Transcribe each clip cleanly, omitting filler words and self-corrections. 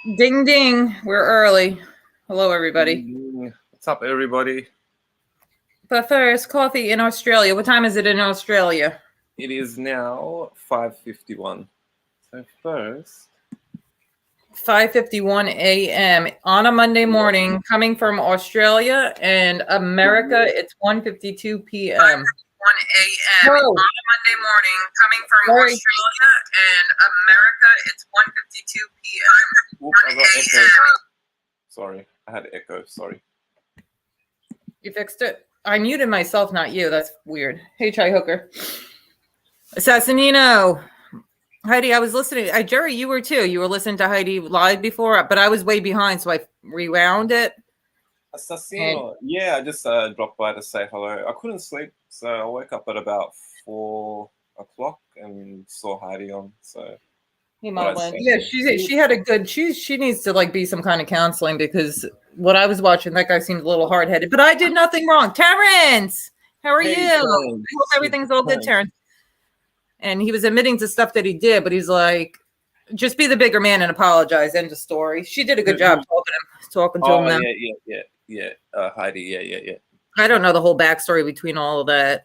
Ding ding, we're early. Hello, everybody. What's up, everybody? But first, coffee in Australia. What time is it in Australia? It is now 5:51. So first, 5:51 a.m. on a Monday morning, coming from Australia and America. It's 1:52 p.m. 5:51 a.m. Whoa. on a Monday morning, coming from Australia and America. It's 1:52 p.m. Oops, I got echo. Sorry, I had echo. Sorry. You fixed it? I muted myself, not you. That's weird. Hey, Chai Hooker. Assassinino. Heidi, I was listening. Jerry, you were too. You were listening to Heidi live before, but I was way behind, so I rewound it. Assassino. Yeah, I just dropped by to say hello. I couldn't sleep, so I woke up at about 4 o'clock and saw Heidi on. So yeah, she had a good. She needs to like be some kind of counseling because what I was watching, that guy seemed a little hard headed. But I did nothing wrong. Terrence, how are you? Terrence. I hope everything's all good, Terrence. And he was admitting to stuff that he did, but he's like, just be the bigger man and apologize. End of story. She did a good job talking to him. Heidi, yeah. I don't know the whole backstory between all of that.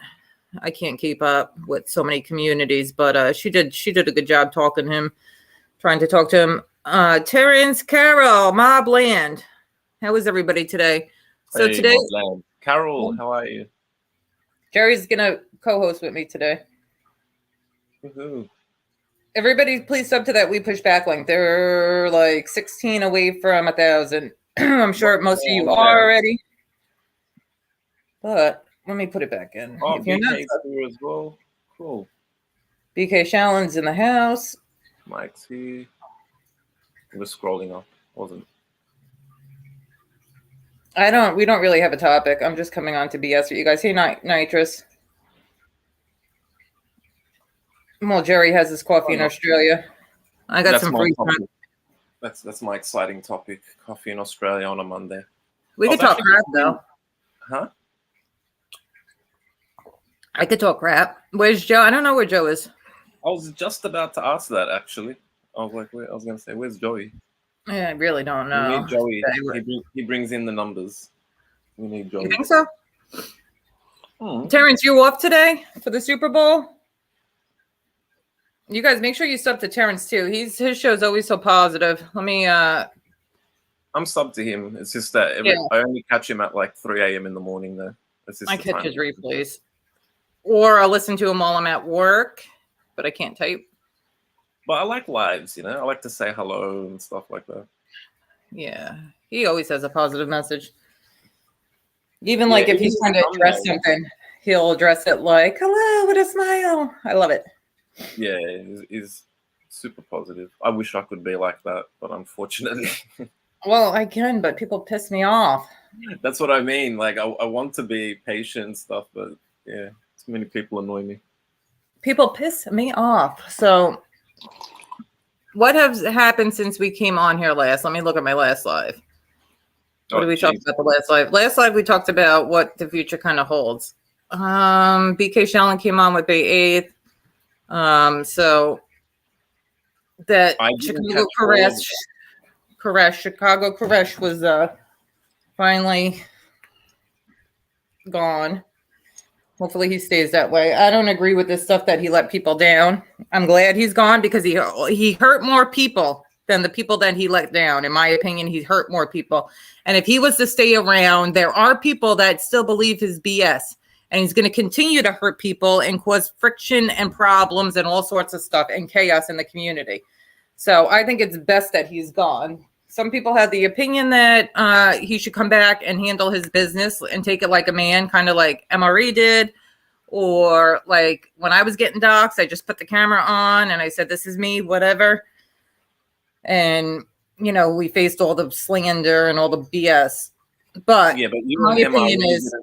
I can't keep up with so many communities, but she did a good job talking to him, trying to talk to him. Terrence, Carol, Mobland. How is everybody today? So today, Mobland. Carol, how are you? Jerry's gonna co-host with me today. Woohoo. Everybody, please sub to that We Push Back link. They're like 16 away from 1,000. I'm sure most of you are already. But let me put it back in. Oh, BK's here as well. Cool. BK Shallon's in the house. Mike's here. I was scrolling up, wasn't. We don't really have a topic. I'm just coming on to BS with you guys. Hey, Nitrous. Well, Jerry has his coffee in Australia. I got some free time. That's my exciting topic. Coffee in Australia on a Monday. We could talk crap, though. Huh? I could talk crap. Where's Joe? I don't know where Joe is. I was just about to ask that, actually. I was like, I was going to say, where's Joey? Yeah, I really don't know. We need Joey. He brings in the numbers. We need Joey. You think so? Terrence, you off today for the Super Bowl? You guys make sure you sub to Terrence too. His show's always so positive. Let me I'm subbed to him. It's just that I only catch him at like 3 a.m. in the morning though. I catch his replays. Or I'll listen to him while I'm at work, but I can't type. But I like lives, I like to say hello and stuff like that. Yeah. He always has a positive message. Even like if he's trying to address something, he'll address it like, hello, with a smile. I love it. Yeah, he's super positive. I wish I could be like that, but unfortunately. Well, I can, but people piss me off. That's what I mean. Like, I want to be patient and stuff, but yeah, too many people annoy me. People piss me off. So what has happened since we came on here last? Let me look at my last live. What did we talk about the last live? Last live, we talked about what the future kind of holds. BK Shallon came on with Bay 8th. So that Chicago Koresh was finally gone. Hopefully he stays that way. I don't agree with this stuff that he let people down. I'm glad he's gone because he hurt more people than the people that he let down. In my opinion, he hurt more people. And if he was to stay around, there are people that still believe his BS. And he's going to continue to hurt people and cause friction and problems and all sorts of stuff and chaos in the community. So I think it's best that he's gone. Some people have the opinion that he should come back and handle his business and take it like a man, kind of like MRE did. Or like when I was getting doxxed, I just put the camera on and I said, this is me, whatever. And, we faced all the slander and all the BS. But, my opinion is...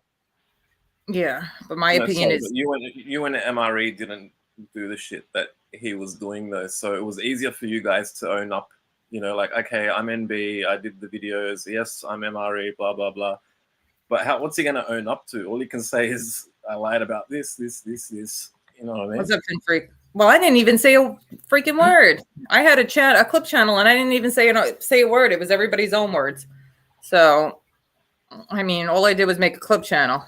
Yeah, but my opinion is... You and MRE didn't do the shit that he was doing, though. So it was easier for you guys to own up. Like, okay, I'm NB, I did the videos. Yes, I'm MRE, blah, blah, blah. But what's he going to own up to? All he can say is, I lied about this. You know what I mean? What's up, Fin Freak? Well, I didn't even say a freaking word. I had a clip channel, and I didn't even say a word. It was everybody's own words. So, I mean, all I did was make a clip channel.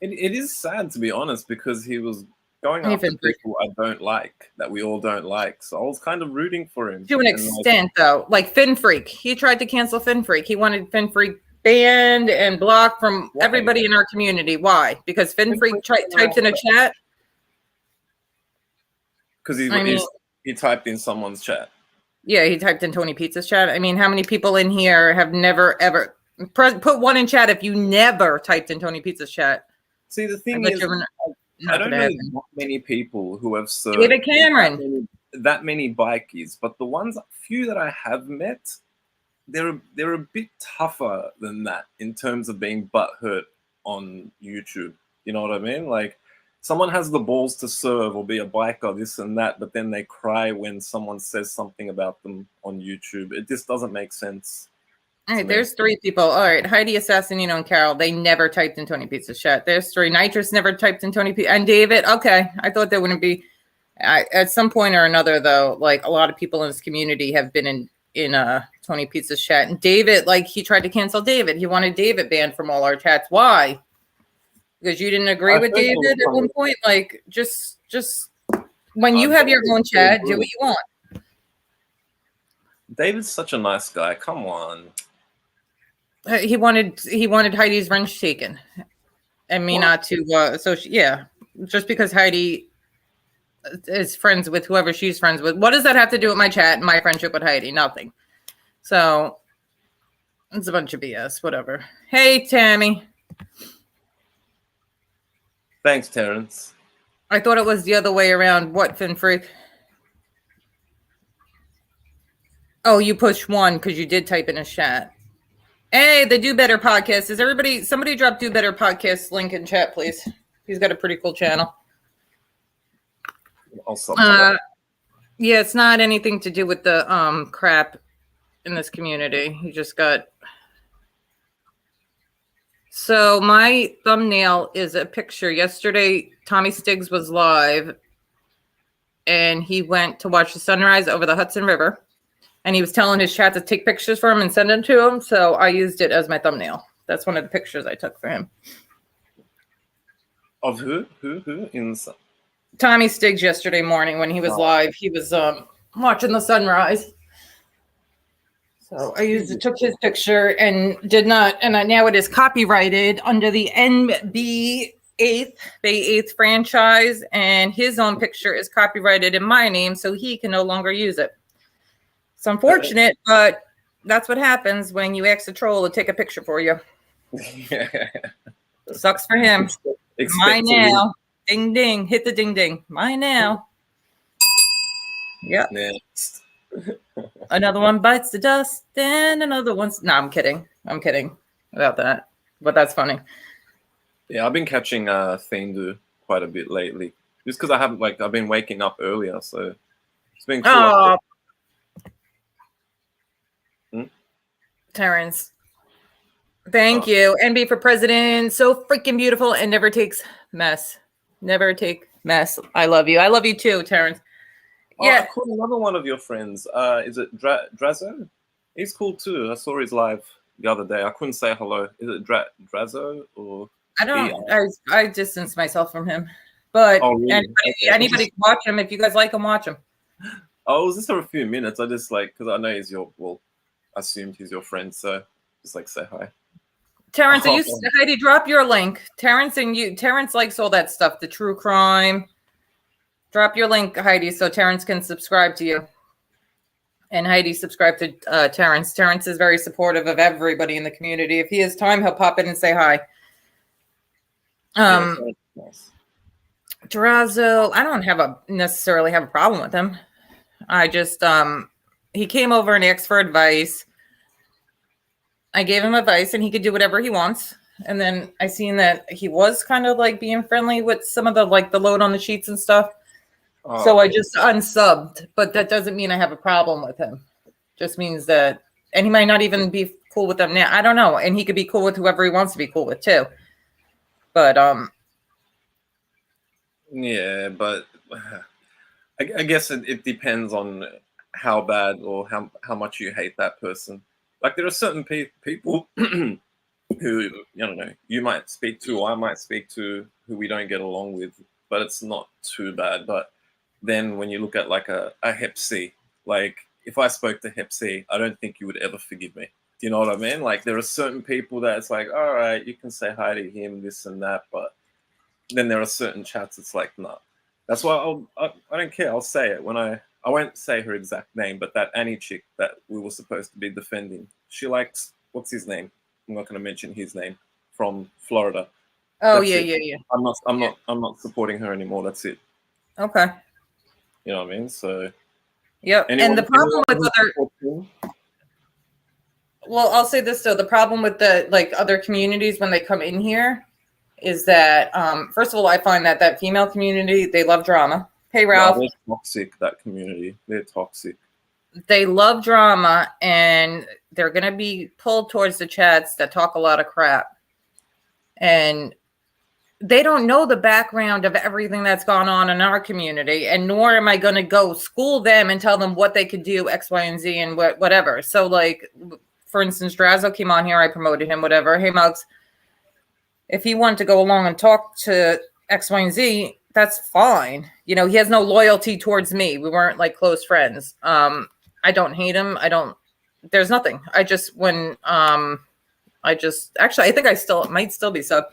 It is sad, to be honest, because he was going Hey, after Finn Freak. people I don't like, that we all don't like. So I was kind of rooting for him. To an extent, though. Like Finn Freak. He tried to cancel Finn Freak. He wanted Finn Freak banned and blocked from everybody in our community. Why? Because Finn Freak typed in a chat. Because he typed in someone's chat. Yeah, he typed in Tony Pizza's chat. I mean, how many people in here have never, ever... Put one in chat if you never typed in Tony Pizza's chat. See, the thing is, I don't know that many people who have served David Cameron. that many bikies, but the few that I have met, they're a bit tougher than that in terms of being butthurt on YouTube. You know what I mean? Like, someone has the balls to serve or be a biker, this and that, but then they cry when someone says something about them on YouTube. It just doesn't make sense. All right, there's 3 people. All right, Heidi, Assassinino, and Carol. They never typed in Tony Pizza's chat. There's 3. Nitrous never typed in Tony Pizza. And David, okay. I thought there wouldn't be. At some point or another, though, like, a lot of people in this community have been in Tony Pizza's chat. And David, like, he tried to cancel David. He wanted David banned from all our chats. Why? Because you didn't agree with David at one point? Like, just when you have your own chat, do what you want. David's such a nice guy. Come on. He wanted Heidi's wrench taken, and me not to. Yeah, just because Heidi is friends with whoever she's friends with. What does that have to do with my chat and my friendship with Heidi? Nothing. So it's a bunch of BS. Whatever. Hey, Tammy. Thanks, Terrence. I thought it was the other way around. What, Finn Freak? Oh, you pushed 1 because you did type in a chat. Hey, the Do Better podcast. Somebody drop Do Better podcast link in chat, please. He's got a pretty cool channel. Yeah, it's not anything to do with the crap in this community. He just got. So my thumbnail is a picture. Yesterday, Tommy Stiggs was live, and he went to watch the sunrise over the Hudson River. And he was telling his chat to take pictures for him and send them to him. So I used it as my thumbnail. That's one of the pictures I took for him. Of who? Tommy Stiggs yesterday morning when he was live. He was watching the sunrise. So I took his picture and did not. And now it is copyrighted under the NB 8th, Bay 8th franchise. And his own picture is copyrighted in my name. So he can no longer use it. It's unfortunate, but that's what happens when you ask a troll to take a picture for you. Sucks for him. Mine now. Ding, ding. Hit the ding, ding. Mine now. Yep. Next. Another one bites the dust, and another one's... No, I'm kidding. I'm kidding about that. But that's funny. Yeah, I've been catching Thindu quite a bit lately. Just because I've been waking up earlier, so it's been cool. Oh, Terrence. Thank you. NB for president. So freaking beautiful and never takes mess. Never take mess. I love you. I love you too, Terrence. Yeah. I caught another one of your friends. Is it Drazo? He's cool too. I saw his live the other day. I couldn't say hello. Is it Drazo or? I don't. I distanced myself from him. But really? anybody can watch him. If you guys like him, watch him. Oh, it was just for a few minutes. I just because I know he's assumed he's your friend, so just say hi. Terrence, Heidi, drop your link. Terrence likes all that stuff, the true crime. Drop your link, Heidi, so Terrence can subscribe to you. And Heidi, subscribe to Terrence. Terrence is very supportive of everybody in the community. If he has time, he'll pop in and say hi. Durazo, I don't necessarily have a problem with him. I just he came over and asked for advice. I gave him advice and he could do whatever he wants. And then I seen that he was kind of being friendly with some of the the load on the sheets and stuff. Oh. So I just unsubbed, but that doesn't mean I have a problem with him. Just means that, and he might not even be cool with them now. I don't know. And he could be cool with whoever he wants to be cool with too. But yeah, but I guess it depends on how bad or how much you hate that person. Like there are certain people who, I don't know, you might speak to, or I might speak to, who we don't get along with, but it's not too bad. But then when you look at like a Hep C, like if I spoke to Hep C, I don't think you would ever forgive me. Do you know what I mean? Like there are certain people that it's like, all right, you can say hi to him, this and that, but then there are certain chats it's like, nah. That's why I don't care. I'll say it when I won't say her exact name, but that Annie chick that we were supposed to be defending, she likes, what's his name? I'm not going to mention his name, from Florida. Oh, That's yeah, it. yeah, yeah. I'm not supporting her anymore. That's it. Okay. You know what I mean? So Yep. And the problem with other, well, I'll say this though, the problem with the like other communities when they come in here is that first of all, I find that female community, they love drama. Hey, Ralph. No, they're toxic, that community. They're toxic. They love drama, and they're going to be pulled towards the chats that talk a lot of crap. And they don't know the background of everything that's gone on in our community, and nor am I going to go school them and tell them what they could do, X, Y, and Z, and whatever. So, like, for instance, Drazo came on here, I promoted him, whatever. Hey, Mugs, if he wanted to go along and talk to X, Y, and Z, that's fine. You know, he has no loyalty towards me. We weren't like close friends. I don't hate him. There's nothing. Actually, I think might still be sub.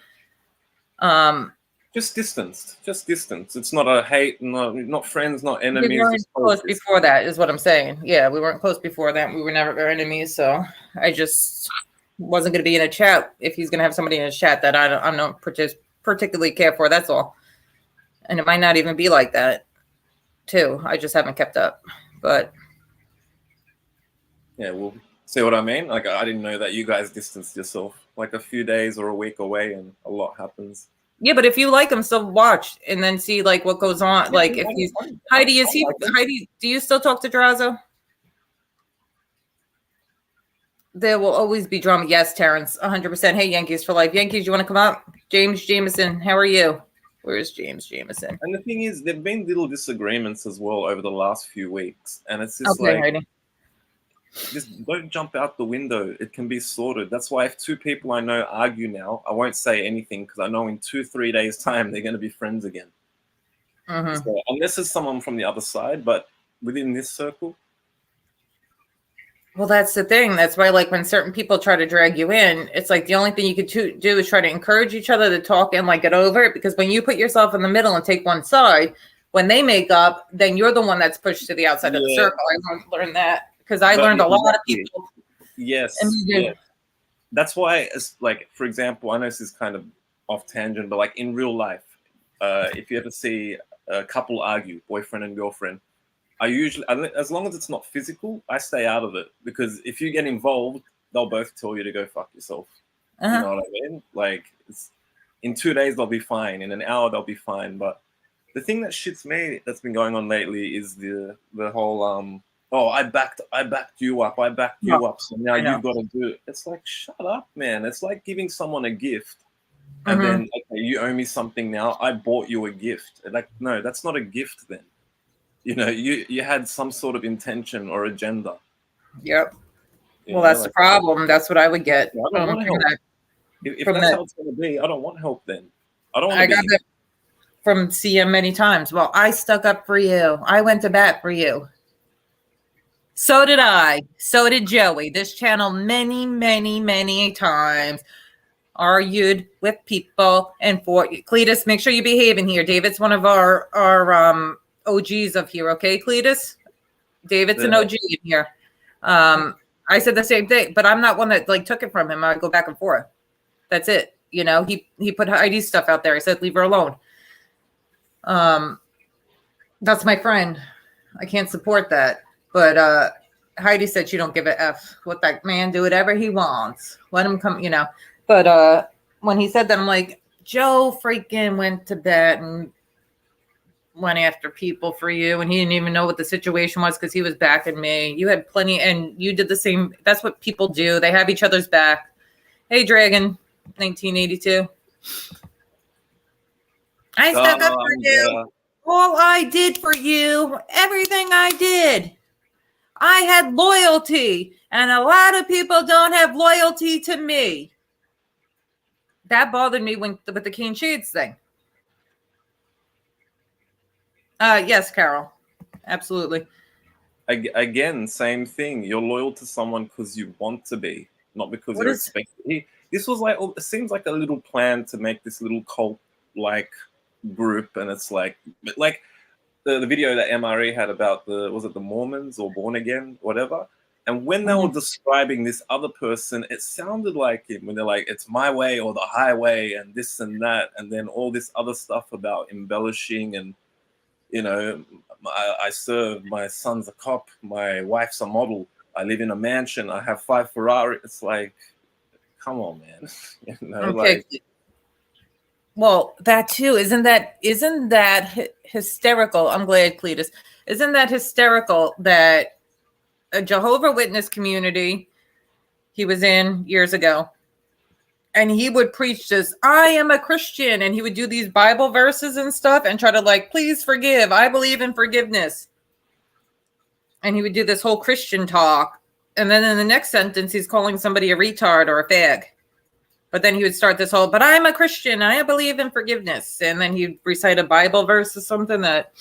Just distance. It's not a hate, not friends, not enemies. We weren't close before that, is what I'm saying. Yeah, we weren't close before that. We were never enemies. So I just wasn't going to be in a chat if he's going to have somebody in a chat that I don't particularly care for. That's all. And it might not even be like that, too. I just haven't kept up. But yeah, well, see what I mean? Like, I didn't know that you guys distanced yourself like a few days or a week away, and a lot happens. Yeah, but if you like him, still watch and then see like what goes on. Yeah, like if he's Heidi, Heidi? Do you still talk to Drazo? There will always be drama. Yes, Terrence, 100%. Hey, Yankees for life. Yankees, you want to come up? James Jameson, how are you? Where's James Jameson? And the thing is, there've been little disagreements as well over the last few weeks, and it's just Okay, like, Heidi. just don't jump out the window. It can be sorted. That's why if two people I know argue now, I won't say anything because I know in 2-3 days' time they're going to be friends again. Mm-hmm. So, unless it's someone from the other side, but within this circle. Well, that's the thing. That's why, like, when certain people try to drag you in, it's like the only thing you could do is try to encourage each other to talk and like get over it. Because when you put yourself in the middle and take one side, when they make up, then you're the one that's pushed to the outside of the circle. I learned that because I learned a lot of people. Yes. Yes. That's why, it's like, for example, I know this is kind of off tangent, but like in real life, if you ever see a couple argue, boyfriend and girlfriend, I usually, as long as it's not physical, I stay out of it, because if you get involved, they'll both tell you to go fuck yourself. You know what I mean? Like, in 2 days they'll be fine, in an hour they'll be fine. But the thing that shits me that's been going on lately is the whole I backed you up, so now you've got to do it. It's like, shut up, man. It's like giving someone a gift, and then, okay, you owe me something now. I bought you a gift. Like, no, that's not a gift then. You know, you had some sort of intention or agenda. Yep. Well, that's the problem. That's what I would get. I don't want help. If that's how it's going to be, I don't want help then. I don't want to be. I got that from CM many times. Well, I stuck up for you. I went to bat for you. So did I. So did Joey. This channel many, many, many times argued with people and for Cletus. Make sure you behave in here. David's one of our OGs of here. Okay, Cletus? David's an OG in here. I said the same thing, but I'm not one that like took it from him. I go back and forth. That's it. You know, he put Heidi's stuff out there. I said, leave her alone. That's my friend. I can't support that. But Heidi said she don't give a F. Let that man do whatever he wants. Let him come, you know. But when he said that, I'm like, Joe freaking went to bed and went after people for you, and he didn't even know what the situation was because he was backing me. You had plenty, and you did the same. That's what people do. They have each other's back. Hey, Dragon, 1982. I stuck up for you. all I did for you, everything I did, I had loyalty, and a lot of people don't have loyalty to me. That bothered me with the Keen Shades thing. Yes, Carol, absolutely. Again, same thing. You're loyal to someone because you want to be, not because What you're is- expected. This was like, it seems like a little plan to make this little cult like group, and it's like the video that MRE had about was it the Mormons or Born Again, whatever. And when they were describing this other person, it sounded like him when they're like, it's my way or the highway and this and that. And then all this other stuff about embellishing and, you know, I serve, my son's a cop, my wife's a model, I live in a mansion, I have 5 Ferrari. It's like, come on, man. You know, okay. like, Well, that too, isn't that hysterical? I'm glad, Cletus. Isn't that hysterical that a Jehovah Witness community he was in years ago, and he would preach this, I am a Christian, and he would do these Bible verses and stuff and try to like, please forgive, I believe in forgiveness. And he would do this whole Christian talk. And then in the next sentence, he's calling somebody a retard or a fag. But then he would start this whole, but I'm a Christian, I believe in forgiveness. And then he'd recite a Bible verse or something that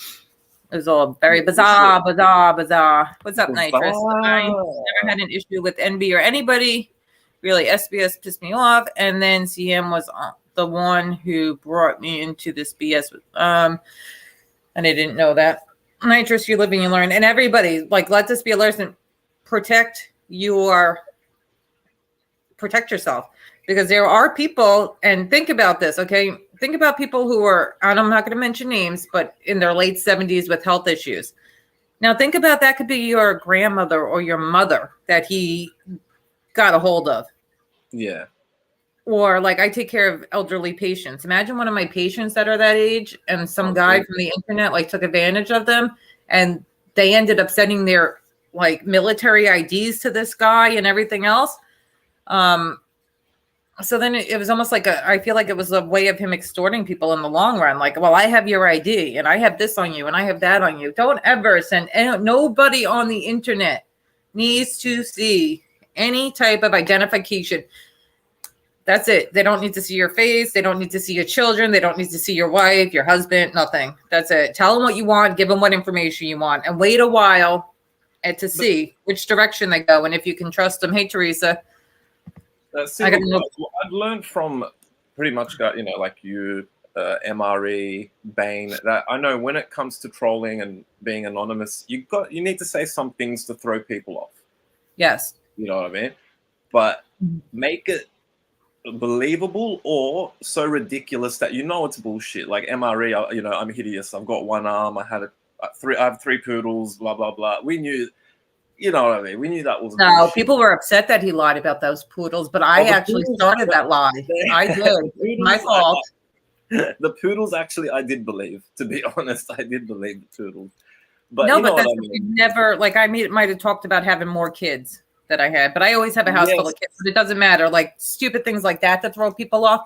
is all very bizarre. What's up, Nitrous? I never had an issue with NB or anybody. Really, SBS pissed me off. And then CM was the one who brought me into this BS. And I didn't know that. Nitrous, you live and you learn. And everybody, like, let this be a lesson. Protect yourself. Because there are people, and think about this, okay? Think about people who are, and I'm not going to mention names, but in their late 70s with health issues. Now, think about that could be your grandmother or your mother that he got a hold of. yeah. Or like I take care of elderly patients. Imagine one of my patients that are that age and some guy from the internet like took advantage of them, and they ended up sending their like military IDs to this guy and everything else. So then it was almost like I feel like it was a way of him extorting people in the long run. Like, well, I have your ID and I have this on you and I have that on you. Don't ever send nobody on the internet needs to see any type of identification. That's it. They don't need to see your face. They don't need to see your children. They don't need to see your wife, your husband, nothing. That's it. Tell them what you want. Give them what information you want and wait a while to see which direction they go. And if you can trust them. Hey, Teresa. I've learned from pretty much, you know, like you, MRE, Bane, that I know when it comes to trolling and being anonymous, you need to say some things to throw people off. Yes. You know what I mean? But make it believable or so ridiculous that you know it's bullshit. Like MRE, you know, I'm hideous. I've got one arm. I have 3 poodles. Blah blah blah. We knew, you know what I mean. We knew that was bullshit. People were upset that he lied about those poodles, but I actually started that lie. I did. My fault. The poodles, actually, I did believe. To be honest, I did believe the poodles. But no, you know but that's what I mean. never like I might have talked about having more kids that I had, but I always have a house full of kids. But it doesn't matter, like stupid things like that to throw people off.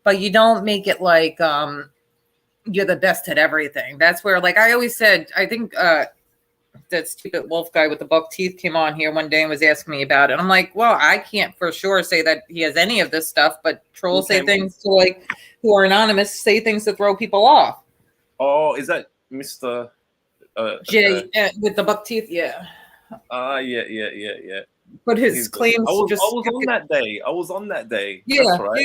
But you don't make it like you're the best at everything. That's where, like I always said, I think that stupid wolf guy with the buck teeth came on here one day and was asking me about it. I'm like, well, I can't for sure say that he has any of this stuff, but trolls say things to like who are anonymous, say things to throw people off. Oh, is that Mr. Jay with the buck teeth? Yeah. Yeah. But his claims I was on that day. Yeah. That's right.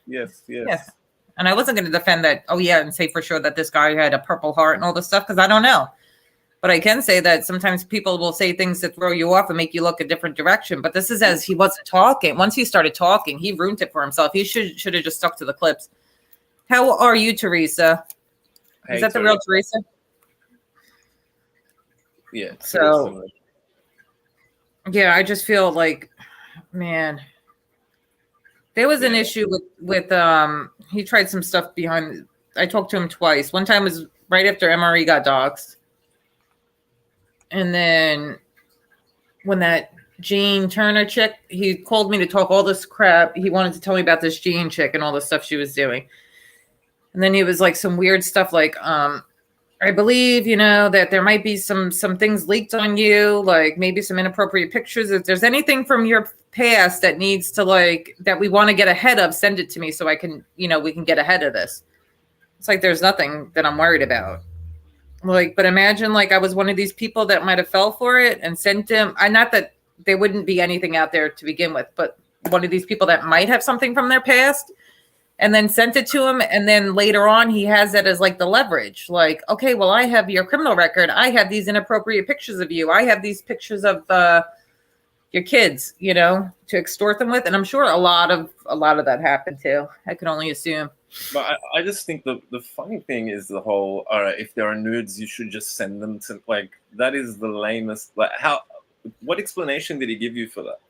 Yeah. Yes. And I wasn't going to defend that. Oh yeah, and say for sure that this guy had a purple heart and all this stuff because I don't know. But I can say that sometimes people will say things to throw you off and make you look a different direction. But this is as he wasn't talking. Once he started talking, he ruined it for himself. He should have just stuck to the clips. How are you, Teresa? Is that the real Teresa? Yeah. So, yeah, I just feel like, man, there was an issue with he tried some stuff behind. I talked to him twice. One time was right after MRE got doxxed. And then when that Jane Turner chick, he called me to talk all this crap. He wanted to tell me about this Jane chick and all the stuff she was doing. And then he was like some weird stuff like I believe, that there might be some things leaked on you, like maybe some inappropriate pictures. If there's anything from your past that needs to that we want to get ahead of, send it to me so I can, we can get ahead of this. It's like there's nothing that I'm worried about. But imagine I was one of these people that might have fell for it and sent him. Not that there wouldn't be anything out there to begin with, but one of these people that might have something from their past and then sent it to him. And then later on, he has that as the leverage. Okay, well, I have your criminal record. I have these inappropriate pictures of you. I have these pictures of your kids, to extort them with. And I'm sure a lot of that happened too. I can only assume. But I just think the funny thing is the whole, all right, if there are nudes, you should just send them to, that is the lamest. What explanation did he give you for that?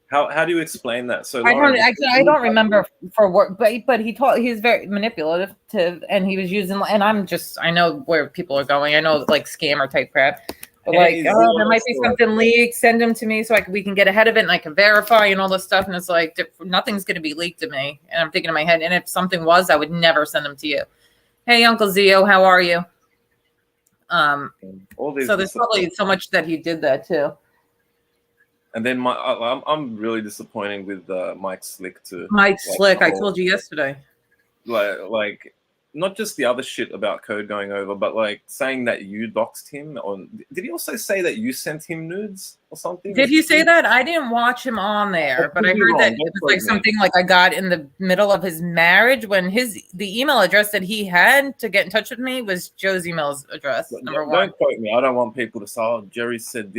How do you explain that? So I don't remember for work, but he's very manipulative, and he was using, and I know where people are going. I know scammer type crap. But there might be something leaked. Send them to me so we can get ahead of it, and I can verify and all this stuff. And it's nothing's going to be leaked to me. And I'm thinking in my head, and if something was, I would never send them to you. Hey, Uncle Zio, how are you? So there's probably so much that he did that too. And then I'm really disappointed with Mike Slick too. Mike Slick, I told you yesterday. Like not just the other shit about code going over, but saying that you doxed him. Did he also say that you sent him nudes or something? Did he say that? I didn't watch him on there, but I heard that it was something I got in the middle of his marriage when the email address that he had to get in touch with me was Joe's email address. Number one. Don't quote me. I don't want people to say, "Oh, Jerry said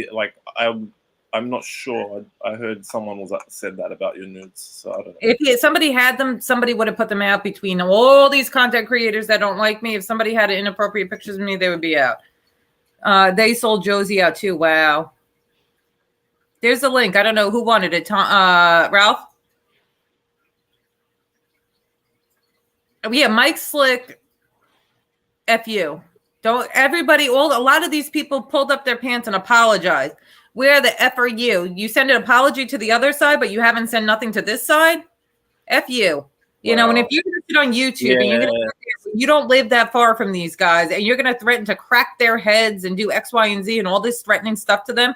I'm not sure. I heard someone said that about your nudes, so I don't know. If somebody had them, somebody would have put them out between all these content creators that don't like me. If somebody had inappropriate pictures of me, they would be out. They sold Josie out too. Wow. There's a link. I don't know who wanted it. Ralph? Oh, yeah, Mike Slick. F you. Don't everybody, a lot of these people pulled up their pants and apologized. Where the F are you? You send an apology to the other side, but you haven't sent nothing to this side? F you. And if you're going to sit on YouTube and you don't live that far from these guys and you're going to threaten to crack their heads and do X, Y, and Z and all this threatening stuff to them,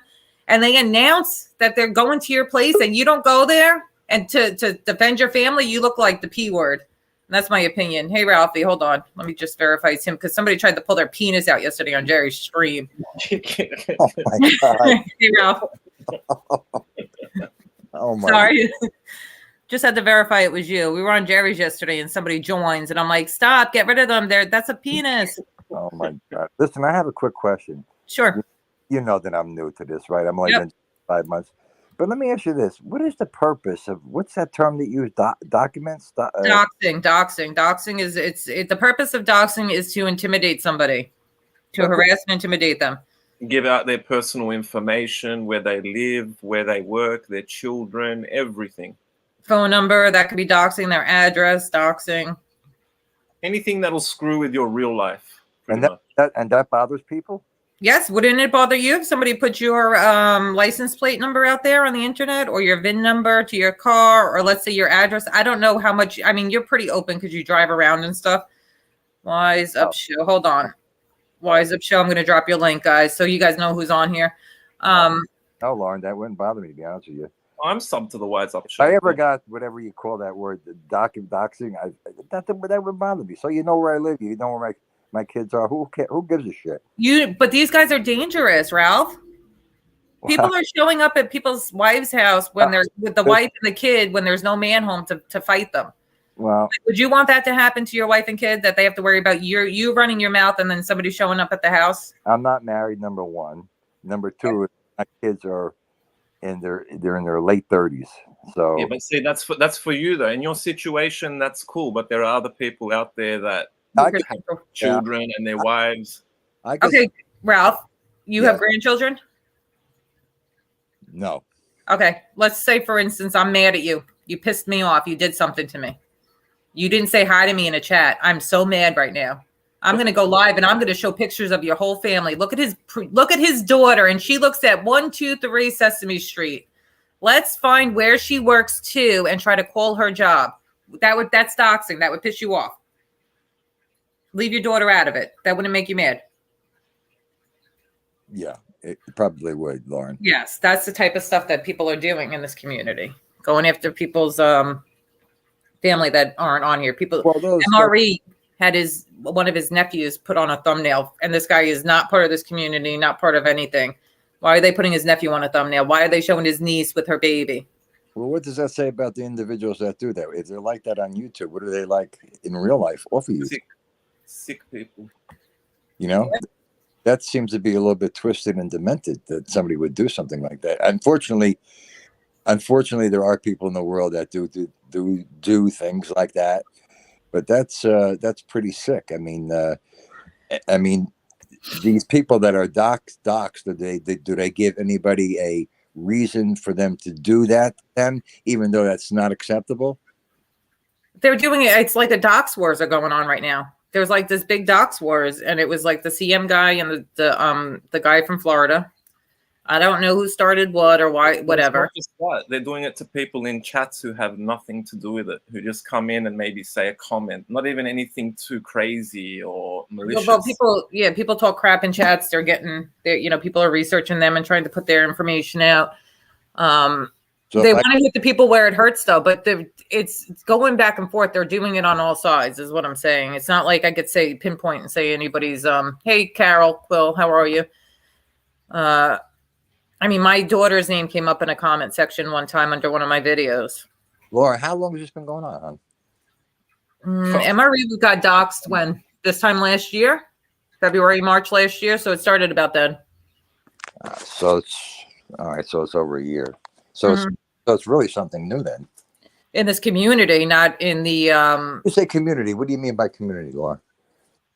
and they announce that they're going to your place and you don't go there and to defend your family, you look like the P word. And that's my opinion. Hey, Ralphie, hold on. Let me just verify it's him because somebody tried to pull their penis out yesterday on Jerry's stream. Oh, my God. Hey, Ralph. Oh, my. Sorry. Just had to verify it was you. We were on Jerry's yesterday and somebody joins and I'm like, stop, get rid of them. That's a penis. Oh, my God. Listen, I have a quick question. Sure. You know that I'm new to this, right? I'm only been 5 months. But let me ask you this. What is the purpose of, what's that term that you use, documents? Doxing. Doxing is, the purpose of doxing is to intimidate somebody, to harass and intimidate them. Give out their personal information, where they live, where they work, their children, everything. Phone number, that could be doxing, their address, doxing. Anything that'll screw with your real life. And that bothers people? Yes, wouldn't it bother you if somebody put your license plate number out there on the internet or your VIN number to your car or let's say your address? I don't know how much. I mean, you're pretty open because you drive around and stuff. Wise Up Show. Hold on. Wise Up Show. I'm going to drop your link, guys, so you guys know who's on here. No, Lauren, that wouldn't bother me, to be honest with you. I'm sub to the Wise Up Show. I ever got whatever you call that word, doxing, that would bother me. So you know where I live. You know where my kids are. Who gives a shit? But these guys are dangerous, Ralph. People are showing up at people's wives' house when they're with the wife and the kid when there's no man home to fight them. Well, would you want that to happen to your wife and kid, that they have to worry about you running your mouth and then somebody showing up at the house? I'm not married, number one. Number two, my kids are they're in their late 30s. So yeah, but see, that's for you though. In your situation, that's cool. But there are other people out there that have children and their wives. Okay, Ralph, you have grandchildren? No. Okay, let's say for instance, I'm mad at you. You pissed me off. You did something to me. You didn't say hi to me in a chat. I'm so mad right now. I'm going to go live and I'm going to show pictures of your whole family. Look at his daughter, and she looks at 123 Sesame Street. Let's find where she works too and try to call her job. That's doxing. That would piss you off. Leave your daughter out of it. That wouldn't make you mad. Yeah, it probably would, Lauren. Yes, that's the type of stuff that people are doing in this community, going after people's family that aren't on here. People, Well, those MRE had one of his nephews put on a thumbnail, and this guy is not part of this community, not part of anything. Why are they putting his nephew on a thumbnail? Why are they showing his niece with her baby? well, what does that say about the individuals that do that? If they're like that on YouTube, what are they like in real life off of YouTube? Sick people. You know, that seems to be a little bit twisted and demented that somebody would do something like that. Unfortunately, there are people in the world that do things like that, but that's pretty sick. I mean, these people that are docs, do they give anybody a reason for them to do that then, even though that's not acceptable? They're doing it. It's like the dox wars are going on right now. There's like this big dox wars, and it was like the CM guy and the guy from Florida. I don't know who started what or why, whatever. It's not just that. They're doing it to people in chats who have nothing to do with it, who just come in and maybe say a comment, not even anything too crazy or malicious. Well, people talk crap in chats. People are researching them and trying to put their information out. So they want to hit the people where it hurts, though. But it's going back and forth. They're doing it on all sides, is what I'm saying. It's not like I could say pinpoint and say anybody's. Hey, Carol, Quill, how are you? I mean, my daughter's name came up in a comment section one time under one of my videos. Laura, how long has this been going on? MRE got doxxed when? This time last year? February, March last year. So it started about then. So it's all right. So it's over a year. So it's really something new then. In this community, not in the You say community. What do you mean by community, Laura?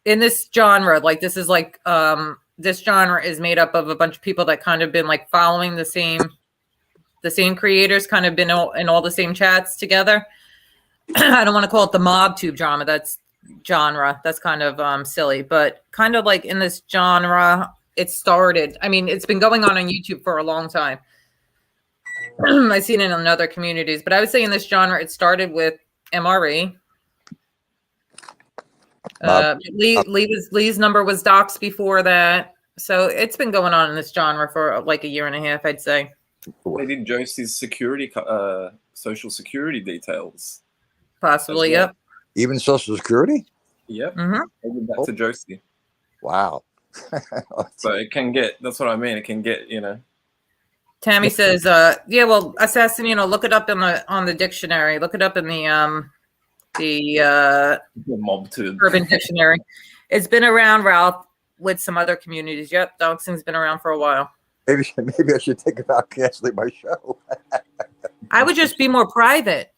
In this genre, like this is like this genre is made up of a bunch of people that kind of been like following the same creators, kind of been in all the same chats together. I don't want to call it the mob tube drama. That's genre. That's kind of silly, but kind of like in this genre, it started. I mean, it's been going on YouTube for a long time. I've seen it in other communities, but I would say in this genre, it started with MRE. Lee's number was doxed before that, so it's been going on in this genre for like a year and a half, I'd say. They did Josie's security, social security details. Possibly, well. yep. Even Social Security? Yep. Mm-hmm. They did that to Josie. Wow. So it can get. That's what I mean. It can get. Tammy says, yeah, well, assassin, look it up on the dictionary. Look it up in the mob tube urban dictionary. It's been around, Ralph, with some other communities. Yep, doxing's been around for a while. Maybe I should think about canceling my show. I would just be more private.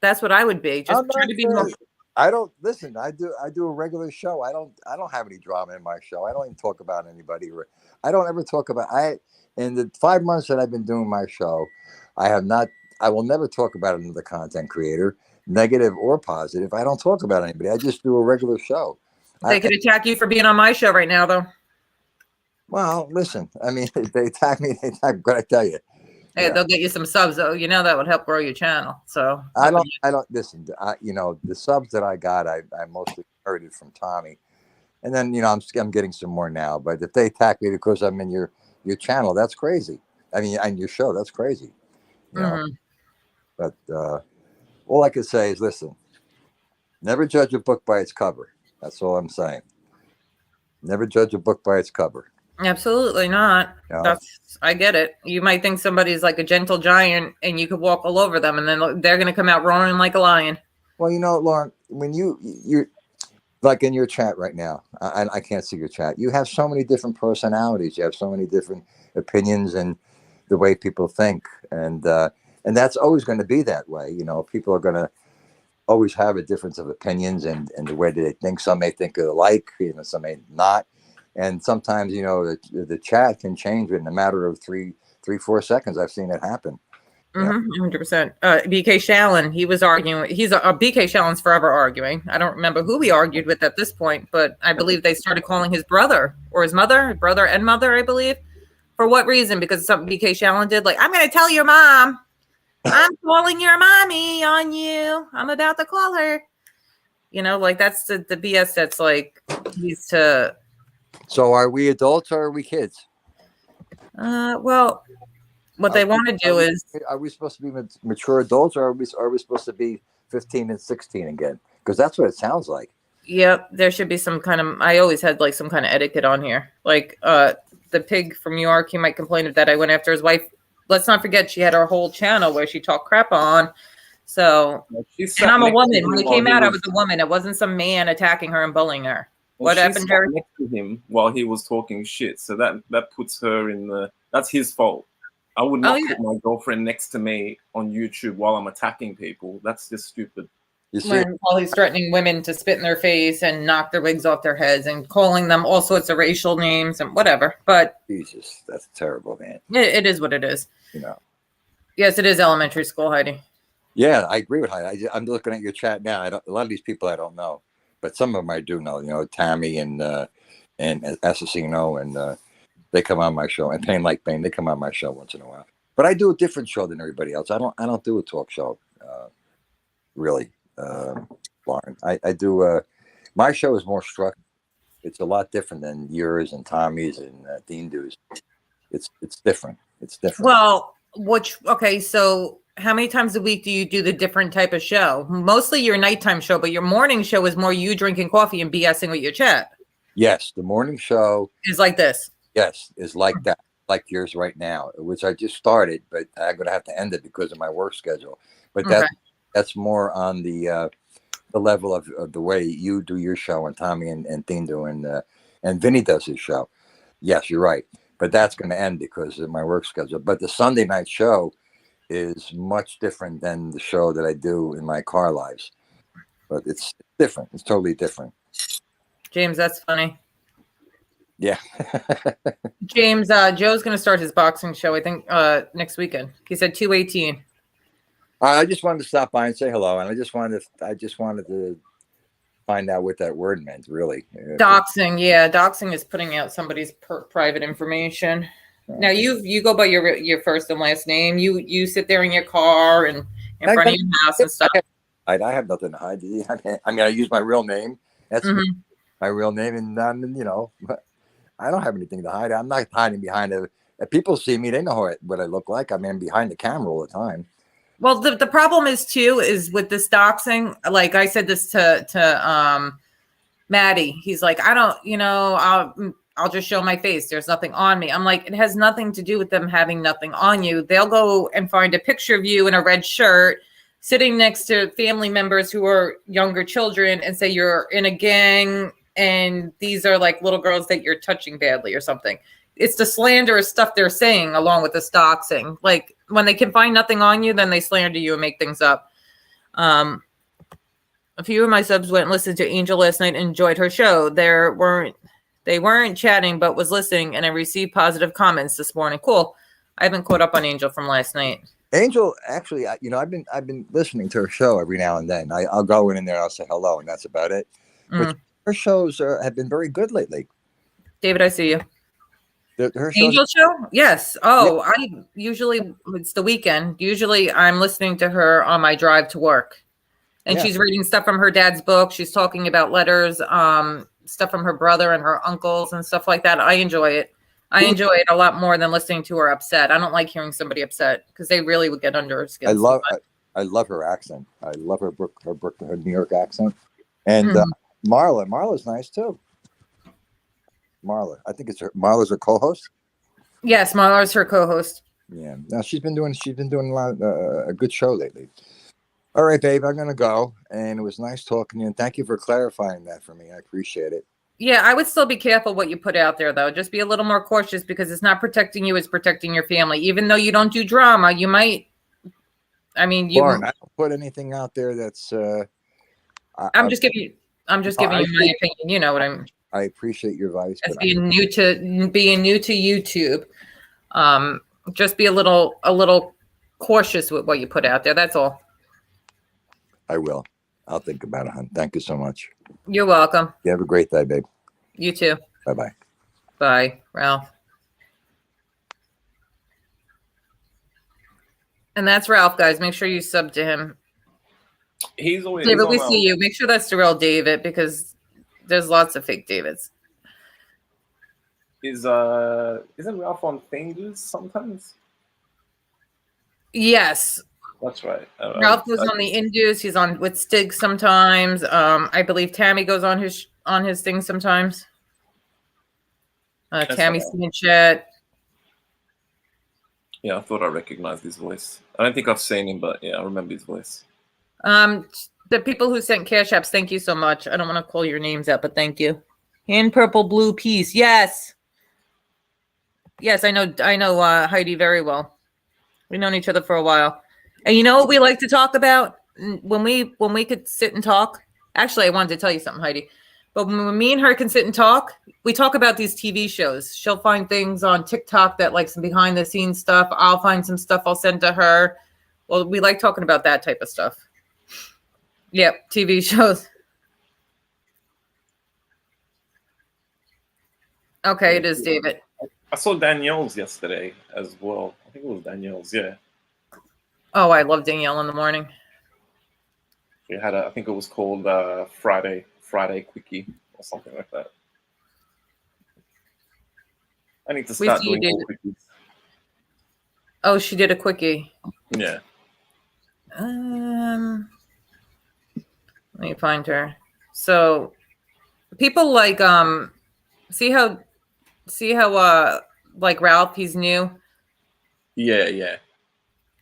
That's what I would be. Just try to be more. I don't listen. I do a regular show. I don't have any drama in my show. I don't even talk about anybody. I don't ever talk about. In the 5 months that I've been doing my show, I will never talk about another content creator, negative or positive. I don't talk about anybody. I just do a regular show. They could attack you for being on my show right now, though. Well, listen. I mean, if they attack me. But I tell you. Hey, they'll get you some subs, though. That would help grow your channel. So I don't listen. The subs that I got, I mostly inherited from Tommy, and then I'm getting some more now. But if they attack me because I'm in your channel, that's crazy. I mean, on your show, that's crazy. But all I could say is, listen, never judge a book by its cover. That's all I'm saying. Never judge a book by its cover. Absolutely not. I get it. You might think somebody's like a gentle giant and you could walk all over them and then they're going to come out roaring like a lion. Well, Lauren, when you're like in your chat right now, I can't see your chat. You have so many different personalities. You have so many different opinions and the way people think. And that's always going to be that way. People are going to always have a difference of opinions and the way that they think. Some may think alike, some may not. And sometimes, the chat can change in a matter of 3-4 seconds. I've seen it happen. 100%. BK Shallon, he was arguing. BK Shallon's forever arguing. I don't remember who he argued with at this point, but I believe they started calling his brother or his brother and mother, I believe. For what reason? Because of something BK Shallon did. Like, I'm going to tell your mom. I'm calling your mommy on you. I'm about to call her. That's the BS that's like, needs to. So are we adults or are we kids? Well, what they want to do is, Are we supposed to be mature adults, or are we supposed to be 15 and 16 again? Because that's what it sounds like. yep, there should be some kind of, I always had like some kind of etiquette on here. Like the pig from New York, he might complain that I went after his wife. Let's not forget she had her whole channel where she talked crap on. So, She and sat I'm a next to woman. him When it while came he out, I was, was a woman. It wasn't some man attacking her and bullying her. and What she happened, sat Jerry? next to him while he was talking shit. So that puts her in the. That's his fault. I would Oh not yeah. put my girlfriend next to me on YouTube while I'm attacking people. That's just stupid. You see, While he's threatening women to spit in their face and knock their wigs off their heads and calling them all sorts of racial names and whatever. But Jesus, that's terrible, man. it is what it is. You know. Yes, it is elementary school, Heidi. Yeah, I agree with Heidi. I'm looking at your chat now. A lot of these people I don't know, but some of them I do know. You know, Tammy and Assassino, and they come on my show. And Pain Like Pain, they come on my show once in a while. But I do a different show than everybody else. I don't do a talk show, really, Lauren. I do. My show is more structured. It's a lot different than yours and Tommy's and Dean Dew's. It's different. It's different. Well, okay, so how many times a week do you do the different type of show? Mostly your nighttime show, but your morning show is more you drinking coffee and BSing with your chat. Yes, the morning show Is like this. Yes, is like that, like yours right now, which I just started, but I'm gonna have to end it because of my work schedule. But Okay. that's more on the level of the way you do your show, and Tommy and Dean do, and Vinny does his show. Yes, you're right. But that's going to end because of my work schedule. But the Sunday night show is much different than the show that I do in my car lives. But it's different. It's totally different. James, that's funny. Yeah. James, Joe's going to start his boxing show, I think, next weekend. He said 218. I just wanted to stop by and say hello, and I just wanted to find out what that word meant, really. Doxing, yeah, doxing is putting out somebody's private information. Now you go by your first and last name. You sit there in your car and in front of your house and stuff. I have nothing to hide. I mean, I use my real name. That's my real name, and I don't have anything to hide. I'm not hiding behind it. If people see me, they know what I look like. I mean, I'm behind the camera all the time. Well, the problem is too is with this doxing. Like I said this to Maddie. He's like, I don't, I'll just show my face. There's nothing on me. I'm like, it has nothing to do with them having nothing on you. They'll go and find a picture of you in a red shirt, sitting next to family members who are younger children, and say you're in a gang and these are like little girls that you're touching badly or something. It's the slanderous stuff they're saying along with the doxing. Like when they can find nothing on you, then they slander you and make things up. A few of my subs went and listened to Angel last night and enjoyed her show. They weren't chatting, but was listening, and I received positive comments this morning. Cool. I haven't caught up on Angel from last night. Angel, actually, I've been listening to her show every now and then. I'll go in there and I'll say hello, and that's about it. But her shows have been very good lately. David, I see you. Her Angel show? Yes. Oh, yeah. It's the weekend. Usually I'm listening to her on my drive to work. And she's reading stuff from her dad's book. She's talking about letters, stuff from her brother and her uncles and stuff like that. I enjoy it. I enjoy it a lot more than listening to her upset. I don't like hearing somebody upset because they really would get under her skin. I love her accent. I love her New York accent. And Marla's nice too. Marla, I think Marla's her co-host. Yes, Marla's her co-host. Yeah, now she's been doing a lot a good show lately. All right, babe, I'm gonna go, and it was nice talking to you, and thank you for clarifying that for me. I appreciate it. Yeah, I would still be careful what you put out there, though. Just be a little more cautious because it's not protecting you; it's protecting your family. Even though you don't do drama, you might. I mean, Lauren, I don't put anything out there that's. I'm just giving you my opinion. You know what I'm. I appreciate your advice. As being new to YouTube, just be a little cautious with what you put out there. That's all. I will. I'll think about it, hon. Thank you so much. You're welcome. You have a great day, babe. You too. Bye-bye. Bye, Ralph. And that's Ralph, guys. Make sure you sub to him. He's always David, we see you. Make sure that's the real David because there's lots of fake Davids. isn't Ralph on Fingers sometimes? Yes. That's right. Ralph goes on the Indus. He's on with Stig sometimes. I believe Tammy goes on his thing sometimes. Tammy's in chat. Yeah, I thought I recognized his voice. I don't think I've seen him, but yeah, I remember his voice. The people who sent cash apps, thank you so much. I don't want to call your names out, but thank you. In purple blue piece, yes, yes, I know Heidi very well. We've known each other for a while, and you know what we like to talk about when we could sit and talk. Actually, I wanted to tell you something, Heidi. But when me and her can sit and talk, we talk about these TV shows. She'll find things on TikTok that like some behind the scenes stuff. I'll find some stuff I'll send to her. Well, we like talking about that type of stuff. Yep, TV shows. Okay, it is David. I saw Danielle's yesterday as well. I think it was Danielle's, yeah. Oh, I love Danielle in the morning. She had I think it was called Friday Quickie or something like that. I need to start doing more quickies. Oh, she did a quickie. Yeah. Let me find her. So people like see how like Ralph, he's new. Yeah.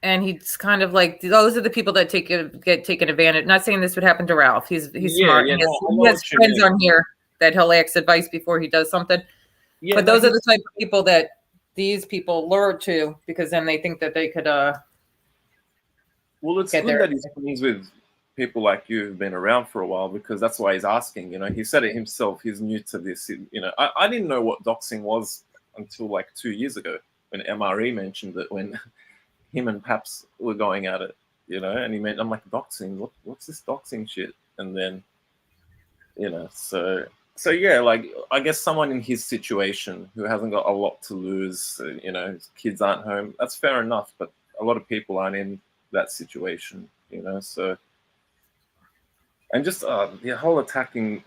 And he's kind of like, those are the people that get taken advantage. Not saying this would happen to Ralph. He's smart. Yeah, he has friends on here that he'll ask advice before he does something. Yeah, but those are the type of people that these people lure to, because then they think that they could well, it's good that he's friends with people like you who've been around for a while, because that's why he's asking. You know, he said it himself. He's new to this. You know, I didn't know what doxing was until like 2 years ago when MRE mentioned it, when him and Paps were going at it, you know, and I'm like, doxing, what's this doxing shit? And then, you know, so yeah, like, I guess someone in his situation who hasn't got a lot to lose, you know, his kids aren't home, that's fair enough, but a lot of people aren't in that situation, you know, so. And just the whole attacking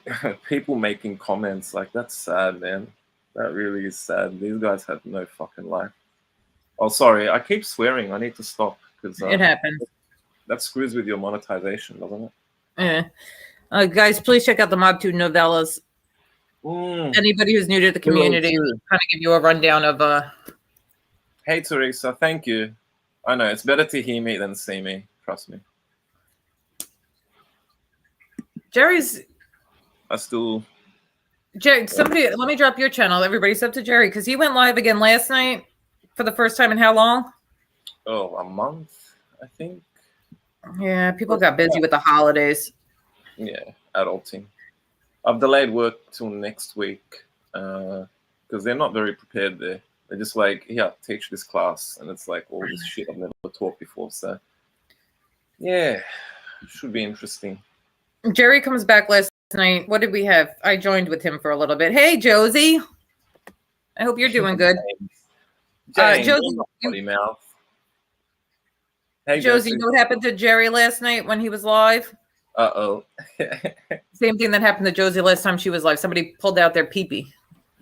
people making comments, like, that's sad, man. That really is sad. These guys have no fucking life. Oh, sorry. I keep swearing. I need to stop, because it happens. That screws with your monetization, doesn't it? Yeah. Guys, please check out the Mob 2 novellas. Anybody who's new to the community, kind of give you a rundown of. Hey, Teresa. Thank you. I know it's better to hear me than see me. Trust me. Jerry's. Jerry, somebody, let me drop your channel. Everybody, sub to Jerry, because he went live again last night. For the first time in how long? Oh, a month, I think. Yeah, people got busy with the holidays. Yeah, adulting. I've delayed work till next week because they're not very prepared there. They're just like, yeah, teach this class. And it's like all this shit I've never taught before. So, yeah, should be interesting. Jerry comes back last night. What did we have? I joined with him for a little bit. Hey, Josie. I hope you're doing good. Josie, mouth. Hey, Josie, you know what happened to Jerry last night when he was live? Same thing that happened to Josie last time she was live. Somebody pulled out their pee-pee.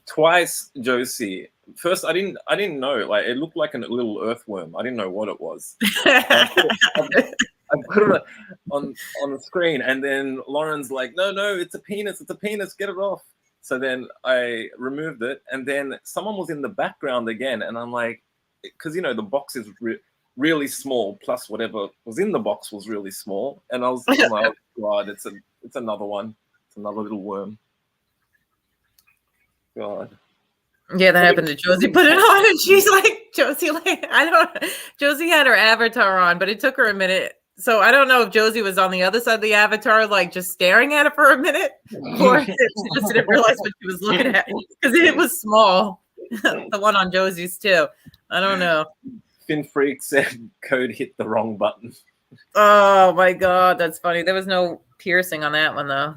Twice, Josie. First, I didn't know. Like, it looked like a little earthworm. I didn't know what it was. I put it on the screen, and then Lauren's like, "No, it's a penis. It's a penis. Get it off." So then I removed it, and then someone was in the background again, and I'm like, because, you know, the box is really small, plus whatever was in the box was really small, and I'm like, oh God, it's another one. It's another little worm. God. Yeah, that happened to Josie. Put it on, and she's like, Josie had her avatar on, but it took her a minute. So I don't know if Josie was on the other side of the avatar, like just staring at it for a minute, or if she just didn't realize what she was looking at, because it was small. The one on Josie's too. I don't know. Fin Freak said code hit the wrong button. Oh my God, that's funny. There was no piercing on that one though.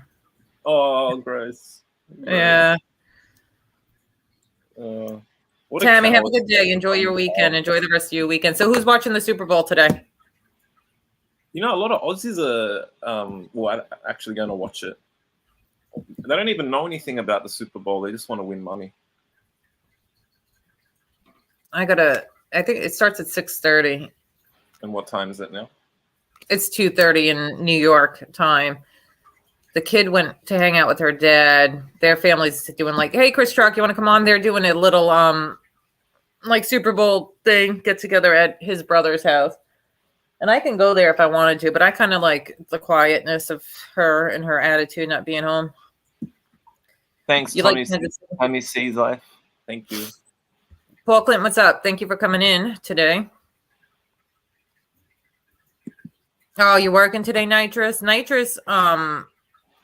Oh, gross. Yeah. Tammy, have a good day. Enjoy your weekend. Enjoy the rest of your weekend. So who's watching the Super Bowl today? You know, a lot of Aussies are actually going to watch it. They don't even know anything about the Super Bowl. They just want to win money. I think it starts at 6:30. And what time is it now? It's 2:30 in New York time. The kid went to hang out with her dad. Their family's doing like, hey, Chris Truck, you want to come on? They're doing a little like Super Bowl thing, get together at his brother's house. And I can go there if I wanted to, but I kind of like the quietness of her and her attitude not being home. Thanks, You Tommy. like Tommy C's life. Thank you. Paul Clinton, what's up? Thank you for coming in today. Oh, you working today, Nitrous? Nitrous